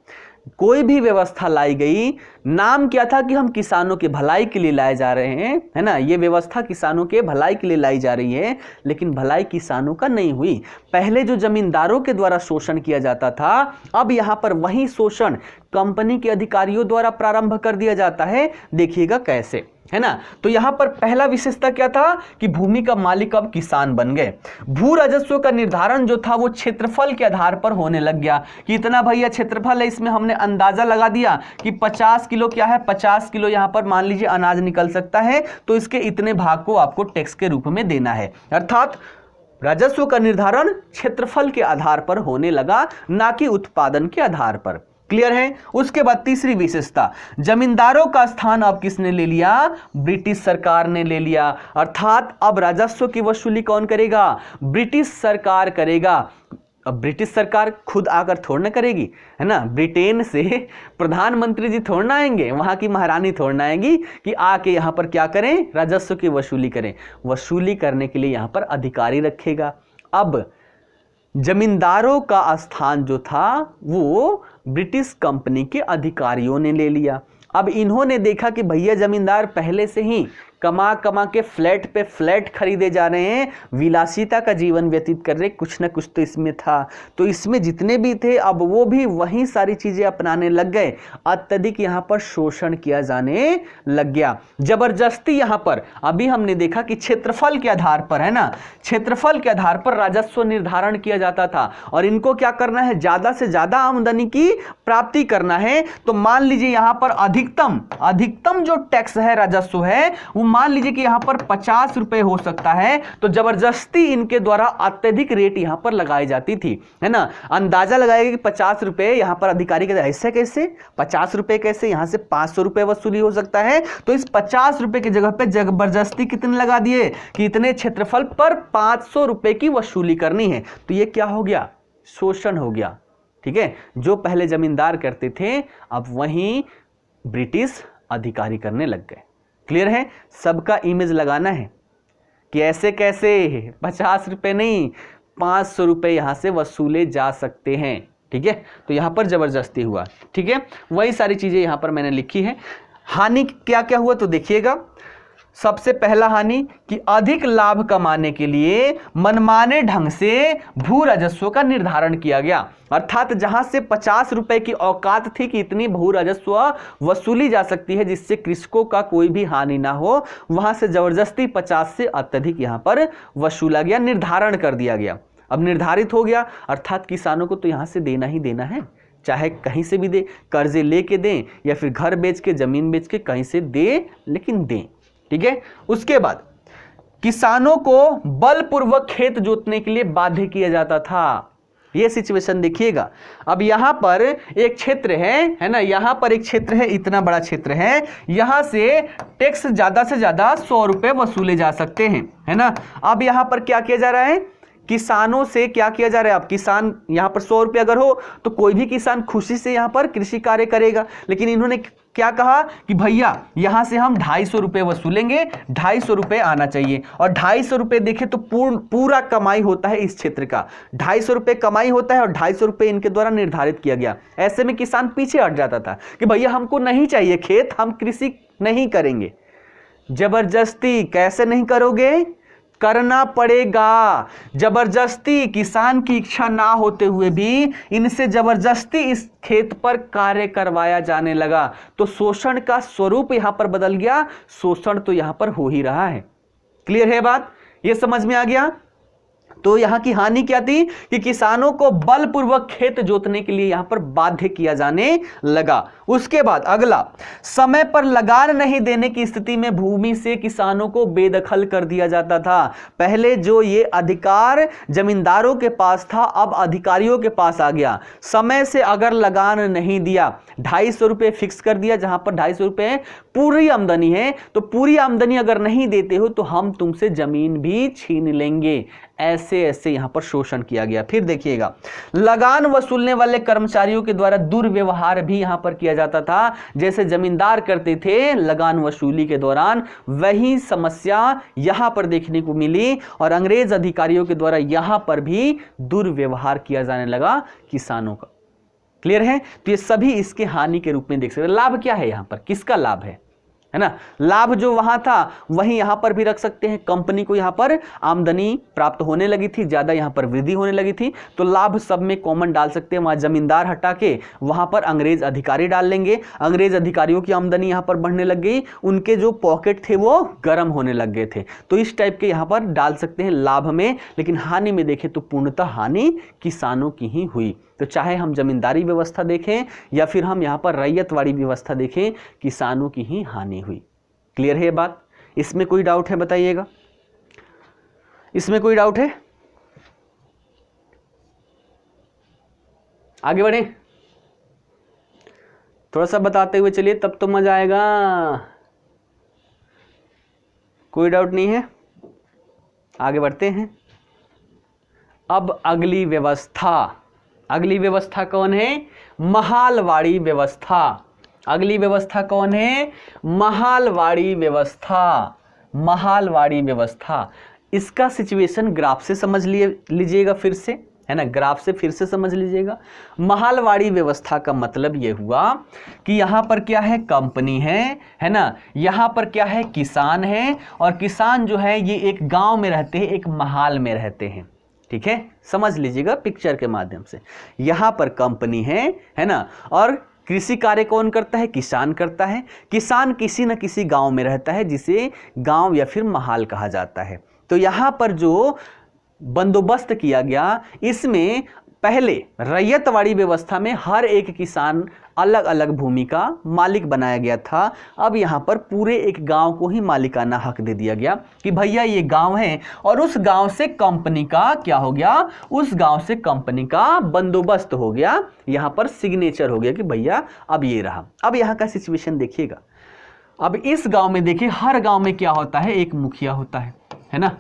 कोई भी व्यवस्था लाई गई, नाम क्या था कि हम किसानों के भलाई के लिए लाए जा रहे हैं, है ना। ये व्यवस्था किसानों के भलाई के लिए लाई जा रही है, लेकिन भलाई किसानों का नहीं हुई। पहले जो जमींदारों के द्वारा शोषण किया जाता था, अब यहां पर वही शोषण कंपनी के अधिकारियों द्वारा प्रारंभ कर दिया जाता है। देखिएगा कैसे, है ना। तो यहां पर पहला विशेषता क्या था कि भूमि का मालिक अब किसान बन गए। भू राजस्व का निर्धारण जो था वो क्षेत्रफल के आधार पर होने लग गया कि इतना भैया क्षेत्रफल है, इसमें हमने अंदाजा लगा दिया कि 50 किलो क्या है, 50 किलो यहां पर मान लीजिए अनाज निकल सकता है, तो इसके इतने भाग को आपको टैक्स के रूप में देना है। अर्थात राजस्व का निर्धारण क्षेत्रफल के आधार पर होने लगा, ना कि उत्पादन के आधार पर। क्लियर है? उसके बाद तीसरी विशेषता, जमींदारों का स्थान अब किसने ले लिया? ब्रिटिश सरकार ने ले लिया। अर्थात अब राजस्व की वसूली कौन करेगा? ब्रिटिश सरकार करेगा। अब ब्रिटिश सरकार खुद आकर थोड़ा ना करेगी, है ना। ब्रिटेन से प्रधानमंत्री जी थोड़ा ना आएंगे, वहां की महारानी थोड़ा ना आएंगी कि आके यहां पर क्या करें? राजस्व की वसूली करें। वसूली करने के लिए यहां पर अधिकारी रखेगा। अब जमींदारों का स्थान जो था वो ब्रिटिश कंपनी के अधिकारियों ने ले लिया। अब इन्होंने देखा कि भैया जमींदार पहले से ही कमा कमा के फ्लैट पे फ्लैट खरीदे जा रहे हैं, विलासिता का जीवन व्यतीत कर रहे, कुछ ना कुछ तो इसमें था। तो इसमें जितने भी थे अब वो भी वही सारी चीजें अपनाने लग गए। अत्यधिक यहाँ पर शोषण किया जाने लग गया, जबरदस्ती। यहाँ पर अभी हमने देखा कि क्षेत्रफल के आधार पर, है ना, क्षेत्रफल के आधार पर राजस्व निर्धारण किया जाता था और इनको क्या करना है? ज्यादा से ज्यादा आमदनी की प्राप्ति करना है। तो मान लीजिए यहाँ पर अधिकतम जो टैक्स है, राजस्व है, वो मान लीजिए कि यहां पर 50 रुपए हो सकता है, तो जबरदस्ती इनके द्वारा अत्यधिक रेट यहां पर लगाई जाती थी, है ना। अंदाजा लगाएगा कि 50 रुपए यहां पर अधिकारी के ऐसे कैसे 50 रुपए कैसे, यहां से 500 रुपए वसूली हो सकता है। तो इस 50 रुपए की जगह पे जबरदस्ती कितने लगा दिए कि इतने क्षेत्रफल पर 500 रुपए की वसूली करनी है। तो ये क्या हो गया? शोषण हो गया। ठीक है, जो पहले जमींदार करते थे अब वहीं ब्रिटिश अधिकारी करने लग गए। क्लियर है? सबका इमेज लगाना है कि ऐसे कैसे 50 रुपए नहीं 500 रुपए यहां से वसूले जा सकते हैं। ठीक है, तो यहाँ पर जबरदस्ती हुआ। ठीक है, वही सारी चीजें यहाँ पर मैंने लिखी है। हानि क्या क्या हुआ तो देखिएगा। सबसे पहला हानि कि अधिक लाभ कमाने के लिए मनमाने ढंग से भू राजस्व का निर्धारण किया गया, अर्थात जहां से 50 रुपए की औकात थी कि इतनी भू राजस्व वसूली जा सकती है जिससे कृषकों का कोई भी हानि ना हो, वहां से जबरदस्ती 50 से अत्यधिक यहां पर वसूला गया, निर्धारण कर दिया गया। अब निर्धारित हो गया अर्थात किसानों को तो यहां से देना ही देना है, चाहे कहीं से भी दे, कर्जे लेके दें या फिर घर बेच के, जमीन बेच के, कहीं से दे, लेकिन दें। ठीक है, उसके बाद किसानों को बलपूर्वक खेत जोतने के लिए बाध्य किया जाता था। यह सिचुएशन देखिएगा। अब यहां पर एक क्षेत्र है ना, यहां पर एक क्षेत्र है, इतना बड़ा क्षेत्र है, यहां से टैक्स ज्यादा से ज्यादा 100 रुपए वसूले जा सकते हैं, है ना। अब यहां पर क्या किया जा रहा है, किसानों से क्या किया जा रहा है। अब किसान यहां पर 100 रुपये अगर हो तो कोई भी किसान खुशी से यहां पर कृषि कार्य करेगा, लेकिन इन्होंने क्या कहा कि भैया यहां से हम 250 रुपये वसूलेंगे, 250 रुपये आना चाहिए। और 250 रुपये देखें तो पूरा कमाई होता है इस क्षेत्र का, 250 रुपये कमाई होता है और 250 रुपये इनके द्वारा निर्धारित किया गया। ऐसे में किसान पीछे हट जाता था कि भैया हमको नहीं चाहिए खेत, हम कृषि नहीं करेंगे। जबरदस्ती कैसे नहीं करोगे, करना पड़ेगा। जबरदस्ती, किसान की इच्छा ना होते हुए भी इनसे जबरदस्ती इस खेत पर कार्य करवाया जाने लगा, तो शोषण का स्वरूप यहां पर बदल गया। शोषण तो यहां पर हो ही रहा है। क्लियर है बात, ये समझ में आ गया। तो यहां की हानि क्या थी कि किसानों को बलपूर्वक खेत जोतने के लिए यहां पर बाध्य किया जाने लगा। उसके बाद अगला, समय पर लगान नहीं देने की स्थिति में भूमि से किसानों को बेदखल कर दिया जाता था। पहले जो ये अधिकार जमींदारों के पास था, अब अधिकारियों के पास आ गया। समय से अगर लगान नहीं दिया, 250 रुपये फिक्स कर दिया, जहां पर 250 रुपये पूरी आमदनी है, तो पूरी आमदनी अगर नहीं देते हो तो हम तुमसे जमीन भी छीन लेंगे। ऐसे ऐसे यहां पर शोषण किया गया। फिर देखिएगा, लगान वसूलने वाले कर्मचारियों के द्वारा दुर्व्यवहार भी यहां पर किया जाता था। जैसे जमींदार करते थे लगान वसूली के दौरान, वही समस्या यहां पर देखने को मिली और अंग्रेज अधिकारियों के द्वारा यहां पर भी दुर्व्यवहार किया जाने लगा किसानों का। क्लियर है, तो ये सभी इसके हानि के रूप में देख सकते हैं। लाभ क्या है यहां पर, किसका लाभ है ना। लाभ जो वहां था वही यहां पर भी रख सकते हैं। कंपनी को यहां पर आमदनी प्राप्त होने लगी थी, ज्यादा यहां पर वृद्धि होने लगी थी, तो लाभ सब में कॉमन डाल सकते हैं। वहां जमींदार हटा के वहां पर अंग्रेज अधिकारी डाल लेंगे। अंग्रेज अधिकारियों की आमदनी यहां पर बढ़ने लग गई, उनके जो पॉकेट थे वो गर्म होने लग गए थे, तो इस टाइप के यहां पर डाल सकते हैं लाभ में। लेकिन हानि में देखें तो पूर्णतः हानि किसानों की ही हुई। तो चाहे हम जमींदारी व्यवस्था देखें या फिर हम यहां पर रैयतवाड़ी व्यवस्था देखें, किसानों की ही हानि हुई। क्लियर है ये बात, इसमें कोई डाउट है बताइएगा, इसमें कोई डाउट है। आगे बढ़े, थोड़ा सा बताते हुए चलिए, तब तो मजा आएगा। कोई डाउट नहीं है, आगे बढ़ते हैं। अब अगली व्यवस्था, अगली व्यवस्था कौन है, महालवाड़ी व्यवस्था। अगली व्यवस्था कौन है, महालवाड़ी व्यवस्था। महालवाड़ी व्यवस्था, इसका सिचुएशन ग्राफ से समझ लीजिएगा फिर से, है ना, ग्राफ से फिर से समझ लीजिएगा। महालवाड़ी व्यवस्था का मतलब यह हुआ कि यहां पर क्या है, कंपनी है ना, यहां पर क्या है, किसान है, और किसान जो है ये एक गांव में रहते हैं, एक महाल में रहते हैं। ठीक है, समझ लीजिएगा पिक्चर के माध्यम से। यहां पर कंपनी है ना, और कृषि कार्य कौन करता है, किसान करता है। किसान किसी न किसी गांव में रहता है जिसे गांव या फिर महाल कहा जाता है। तो यहां पर जो बंदोबस्त किया गया, इसमें पहले रैयतवाड़ी व्यवस्था में हर एक किसान अलग अलग भूमि का मालिक बनाया गया था। अब यहाँ पर पूरे एक गांव को ही मालिकाना हक दे दिया गया कि भैया ये गांव है, और उस गांव से कंपनी का क्या हो गया, उस गांव से कंपनी का बंदोबस्त हो गया, यहाँ पर सिग्नेचर हो गया कि भैया अब ये रहा। अब यहाँ का सिचुएशन देखिएगा। अब इस गांव में देखिए, हर गांव में क्या होता है, एक मुखिया होता है ना,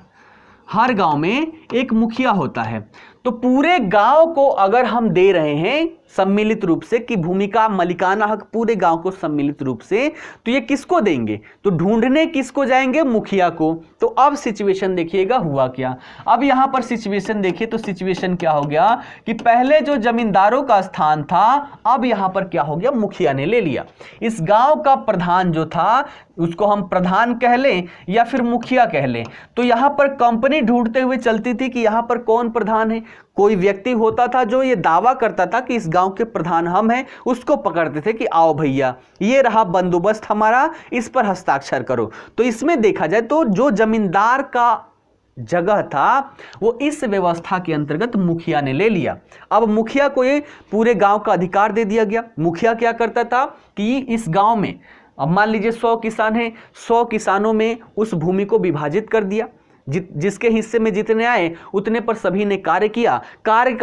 हर गांव में एक मुखिया होता है। तो पूरे गांव को अगर हम दे रहे हैं सम्मिलित रूप से कि भूमि का मालिकाना हक पूरे गांव को सम्मिलित रूप से, तो ये किसको देंगे? तो ढूंढने किसको जाएंगे? मुखिया को। तो अब सिचुएशन देखिएगा हुआ क्या। अब यहां पर सिचुएशन देखिए तो सिचुएशन क्या हो गया कि पहले जो जमींदारों का स्थान था अब यहां पर क्या हो गया? मुखिया ने ले लिया। इस गांव का प्रधान जो था उसको हम प्रधान कह लें या फिर मुखिया कह लें। तो यहां पर कंपनी ढूंढते हुए चलती थी कि यहां पर कौन प्रधान है। कोई व्यक्ति होता था जो ये दावा करता था कि इस गांव के प्रधान हम हैं, उसको पकड़ते थे कि आओ भैया ये रहा बंदोबस्त हमारा, इस पर हस्ताक्षर करो। तो इसमें देखा जाए तो जो जमींदार का जगह था वो इस व्यवस्था के अंतर्गत मुखिया ने ले लिया। अब मुखिया को ये पूरे गांव का अधिकार दे दिया गया। मुखिया क्या करता था कि इस गांव में, अब मान लीजिए 100 किसान हैं, 100 किसानों में उस भूमि को विभाजित कर दिया। जिसके हिस्से में जितने आए उतने पर सभी ने कार्य किया। कार्य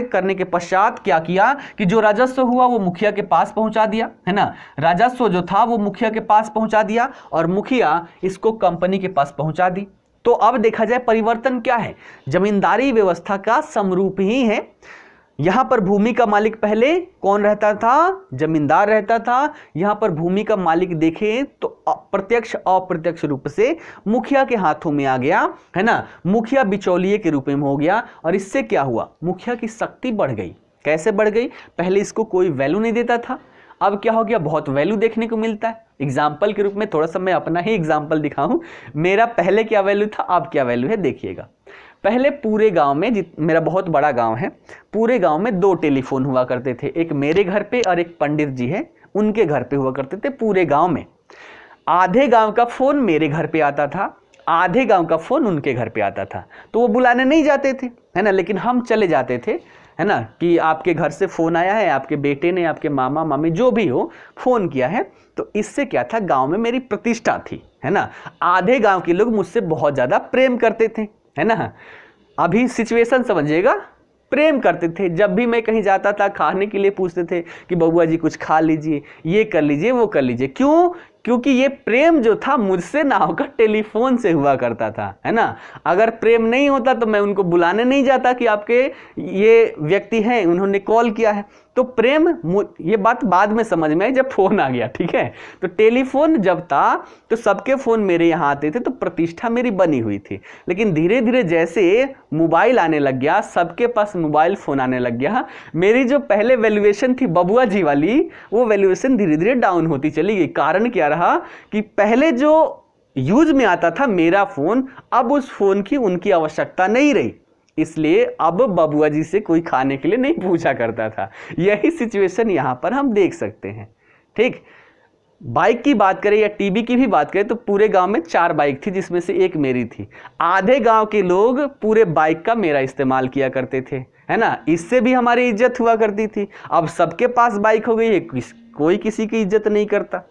करने के पश्चात क्या किया कि जो राजस्व हुआ वो मुखिया के पास पहुंचा दिया, है ना। राजस्व जो था वो मुखिया के पास पहुंचा दिया और मुखिया इसको कंपनी के पास पहुंचा दी। तो अब देखा जाए परिवर्तन क्या है, जमींदारी व्यवस्था का समरूप ही है। यहां पर भूमि का मालिक पहले कौन रहता था? जमींदार रहता था। यहां पर भूमि का मालिक देखें तो प्रत्यक्ष अप्रत्यक्ष रूप से मुखिया के हाथों में आ गया, है ना। मुखिया बिचौलिए के रूप में हो गया और इससे क्या हुआ? मुखिया की शक्ति बढ़ गई। कैसे बढ़ गई? पहले इसको कोई वैल्यू नहीं देता था, अब क्या हो गया? बहुत वैल्यू देखने को मिलता है। एग्जाम्पल के रूप में थोड़ा सा मैं अपना ही एग्जाम्पल दिखाऊं। मेरा पहले क्या वैल्यू था, अब क्या वैल्यू है, देखिएगा। पहले पूरे गांव में, मेरा बहुत बड़ा गांव है, पूरे गांव में 2 टेलीफोन हुआ करते थे, एक मेरे घर पे और एक पंडित जी है उनके घर पे हुआ करते थे। पूरे गांव में आधे गांव का फोन मेरे घर पे आता था, आधे गांव का फोन उनके घर पे आता था। तो वो बुलाने नहीं जाते थे, है ना, लेकिन हम चले जाते थे, है ना, कि आपके घर से फोन आया है, आपके बेटे ने, आपके मामा मामी जो भी हो फोन किया है। तो इससे क्या था, गांव में मेरी प्रतिष्ठा थी, है ना। आधे गांव के लोग मुझसे बहुत ज्यादा प्रेम करते थे, है ना। अभी सिचुएशन समझिएगा, प्रेम करते थे। जब भी मैं कहीं जाता था खाने के लिए पूछते थे कि बबुआ जी कुछ खा लीजिए, ये कर लीजिए, वो कर लीजिए। क्यों? क्योंकि ये प्रेम जो था मुझसे ना होकर टेलीफोन से हुआ करता था, है ना। अगर प्रेम नहीं होता तो मैं उनको बुलाने नहीं जाता कि आपके ये व्यक्ति हैं, उन्होंने कॉल किया है। तो प्रेम, ये बात बाद में समझ में आई जब फोन आ गया, ठीक है। तो टेलीफोन जब था तो सबके फोन मेरे यहाँ आते थे, तो प्रतिष्ठा मेरी बनी हुई थी। लेकिन धीरे धीरे जैसे मोबाइल आने लग गया, सबके पास मोबाइल फोन आने लग गया, मेरी जो पहले वैल्यूएशन थी बबुआ जी वाली, वो वैल्यूएशन धीरे धीरे डाउन होती चली गई। कारण क्या रहा कि पहले जो यूज में आता था मेरा फोन, अब उस फोन की उनकी आवश्यकता नहीं रही, इसलिए अब बबुआ जी से कोई खाने के लिए नहीं पूछा करता था। यही सिचुएशन यहां पर हम देख सकते हैं, ठीक। बाइक की बात करें या टीवी की भी बात करें तो पूरे गांव में 4 बाइक थी, जिसमें से एक मेरी थी। आधे गांव के लोग पूरे बाइक का मेरा इस्तेमाल किया करते थे, है ना। इससे भी हमारी इज्जत हुआ करती थी। अब सबके पास बाइक हो गई है, कोई किसी की इज्जत नहीं करता,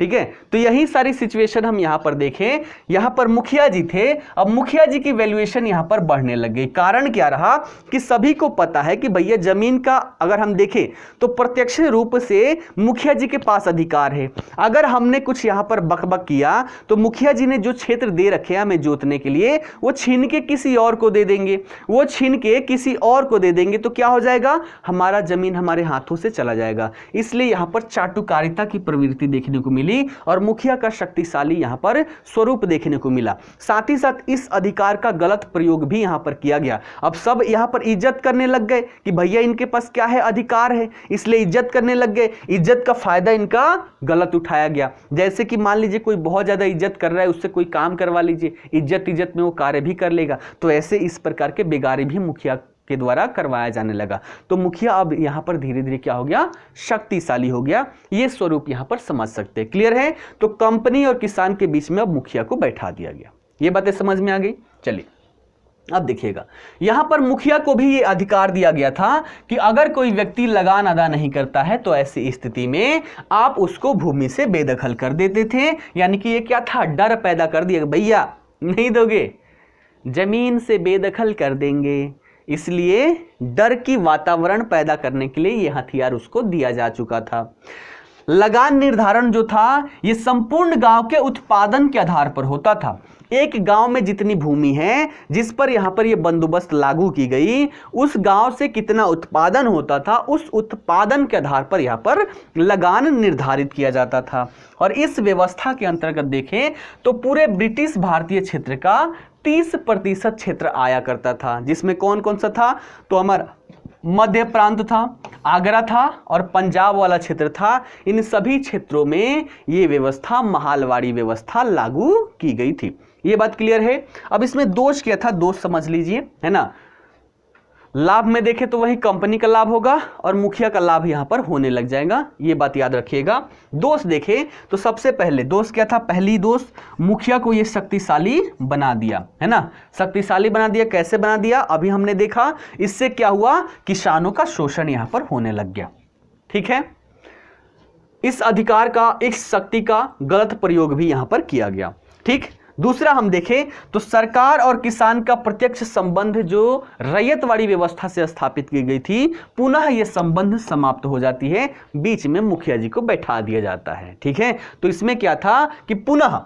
ठीक है। तो यही सारी सिचुएशन हम यहां पर देखें। यहां पर मुखिया जी थे, अब मुखिया जी की वैल्यूएशन यहां पर बढ़ने लग गई। कारण क्या रहा कि सभी को पता है कि भैया जमीन का अगर हम देखें तो प्रत्यक्ष रूप से मुखिया जी के पास अधिकार है। अगर हमने कुछ यहां पर बकबक किया तो मुखिया जी ने जो क्षेत्र दे रखे हैं हमें जोतने के लिए, वो छीन के किसी और को दे देंगे, वो छीन के किसी और को दे देंगे, तो क्या हो जाएगा, हमारा जमीन हमारे हाथों से चला जाएगा। इसलिए यहां पर चाटुकारिता की प्रवृत्ति देखने को मिली और मुखिया का शक्तिशाली यहां पर स्वरूप देखने को मिला। साथ ही साथ इस अधिकार का गलत प्रयोग भी यहां पर किया गया। अब सब यहां पर इज्जत करने लग गए कि भैया इनके पास क्या है, अधिकार है, इसलिए इज्जत करने लग गए। इज्जत का फायदा इनका गलत उठाया गया। जैसे कि मान लीजिए कोई बहुत ज्यादा इज्जत कर रहा है, उससे कोई काम करवा लीजिए, इज्जत में वो कार्य भी कर लेगा। तो ऐसे इस प्रकार के बिगाड़ी भी मुखिया के द्वारा करवाया जाने लगा। तो मुखिया अब यहां पर धीरे धीरे क्या हो गया, शक्तिशाली हो गया। ये स्वरूप यहां पर समझ सकते हैं। क्लियर है। तो कंपनी और किसान के बीच में अब मुखिया को बैठा दिया गया। ये बातें समझ में आ गई। चलिए अब देखिएगा, यहां पर मुखिया को भी ये अधिकार दिया गया था कि अगर कोई व्यक्ति लगान अदा नहीं करता है तो ऐसी स्थिति में आप उसको भूमि से बेदखल कर देते थे। यानी कि ये क्या था, डर पैदा कर दिया, भैया नहीं दोगे, जमीन से बेदखल कर देंगे। इसलिए डर की वातावरण पैदा करने के लिए यह हथियार उसको दिया जा चुका था। लगान निर्धारण जो था ये संपूर्ण गांव के उत्पादन के आधार पर होता था। एक गांव में जितनी भूमि है जिस पर यहां पर ये बंदोबस्त लागू की गई, उस गांव से कितना उत्पादन होता था, उस उत्पादन के आधार पर यहां पर लगान निर्धारित किया जाता था। और इस व्यवस्था के अंतर्गत देखें तो पूरे ब्रिटिश भारतीय क्षेत्र का 30% क्षेत्र आया करता था, जिसमें कौन कौन सा था, तो हमारा मध्य प्रांत था, आगरा था और पंजाब वाला क्षेत्र था। इन सभी क्षेत्रों में ये व्यवस्था, महालवाड़ी व्यवस्था लागू की गई थी। ये बात क्लियर है। अब इसमें दोष क्या था, दोष समझ लीजिए, है ना। लाभ में देखें तो वही कंपनी का लाभ होगा और मुखिया का लाभ यहां पर होने लग जाएगा, ये बात याद रखिएगा। दोष देखें तो सबसे पहले दोष क्या था, पहली दोष, मुखिया को ये शक्तिशाली बना दिया, है ना। शक्तिशाली बना दिया, कैसे बना दिया, अभी हमने देखा। इससे क्या हुआ, किसानों का शोषण यहां पर होने लग गया। ठीक है, इस अधिकार का, इस शक्ति का गलत प्रयोग भी यहां पर किया गया। ठीक। दूसरा हम देखें तो सरकार और किसान का प्रत्यक्ष संबंध जो रैयतवाड़ी व्यवस्था से स्थापित की गई थी, पुनः यह संबंध समाप्त हो जाती है, बीच में मुखिया जी को बैठा दिया जाता है। ठीक है, तो इसमें क्या था कि पुनः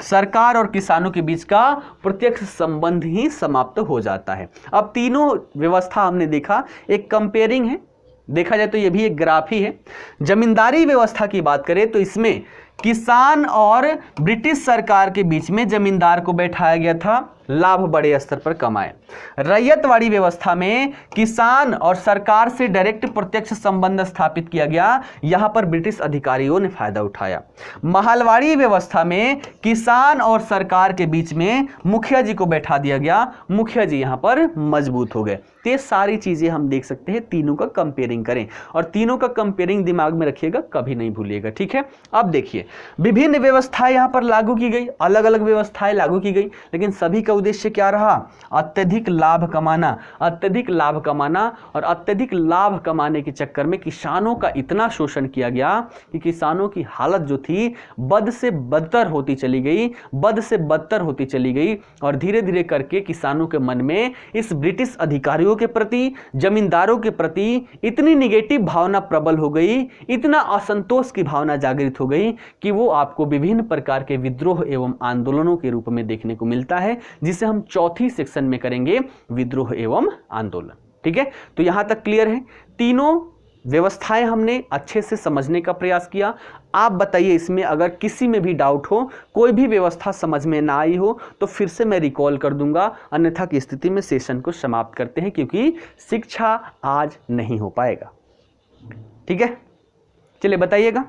सरकार और किसानों के बीच का प्रत्यक्ष संबंध ही समाप्त हो जाता है। अब तीनों व्यवस्था हमने देखा, एक कंपेयरिंग है, देखा जाए तो यह भी एक ग्राफ ही है। जमींदारी व्यवस्था की बात करें तो इसमें किसान और ब्रिटिश सरकार के बीच में जमींदार को बैठाया गया था, लाभ बड़े स्तर पर कमाए। रैयतवाड़ी व्यवस्था में किसान और सरकार से डायरेक्ट प्रत्यक्ष संबंध स्थापित किया गया, यहां पर ब्रिटिश अधिकारियों ने फायदा उठाया। महालवाड़ी व्यवस्था में किसान और सरकार के बीच में मुखिया जी को बैठा दिया गया, मुखिया जी यहां पर मजबूत हो गए। ये सारी चीजें हम देख सकते हैं, तीनों का कंपेयरिंग करें और तीनों का कंपेयरिंग दिमाग में रखिएगा, कभी नहीं भूलिएगा। ठीक है, अब देखिए विभिन्न व्यवस्थाएं यहां पर लागू की गई, अलग अलग व्यवस्थाएं लागू की गई, लेकिन सभी का उद्देश्य क्या रहा, अत्यधिक लाभ कमाना। अत्यधिक लाभ कमाना और अत्यधिक लाभ कमाने के चक्कर में किसानों का इतना शोषण किया गया कि किसानों की हालत जो थी बद से बदतर होती चली गई, बद से बदतर होती चली गई। और धीरे धीरे करके किसानों के मन में इस ब्रिटिश अधिकारियों के प्रति, जमींदारों के प्रति इतनी निगेटिव भावना प्रबल हो गई, इतना असंतोष की भावना जागृत हो गई कि वो आपको विभिन्न प्रकार के विद्रोह एवं आंदोलनों के रूप में देखने को मिलता है, जिसे हम चौथी सेक्शन में करेंगे, विद्रोह एवं आंदोलन। ठीक है, तो यहां तक क्लियर है। तीनों व्यवस्थाएं हमने अच्छे से समझने का प्रयास किया। आप बताइए इसमें अगर किसी में भी डाउट हो, कोई भी व्यवस्था समझ में ना आई हो तो फिर से मैं रिकॉल कर दूंगा, अन्यथा की स्थिति में सेशन को समाप्त करते हैं, क्योंकि शिक्षा आज नहीं हो पाएगा। ठीक है, चलिए बताइएगा।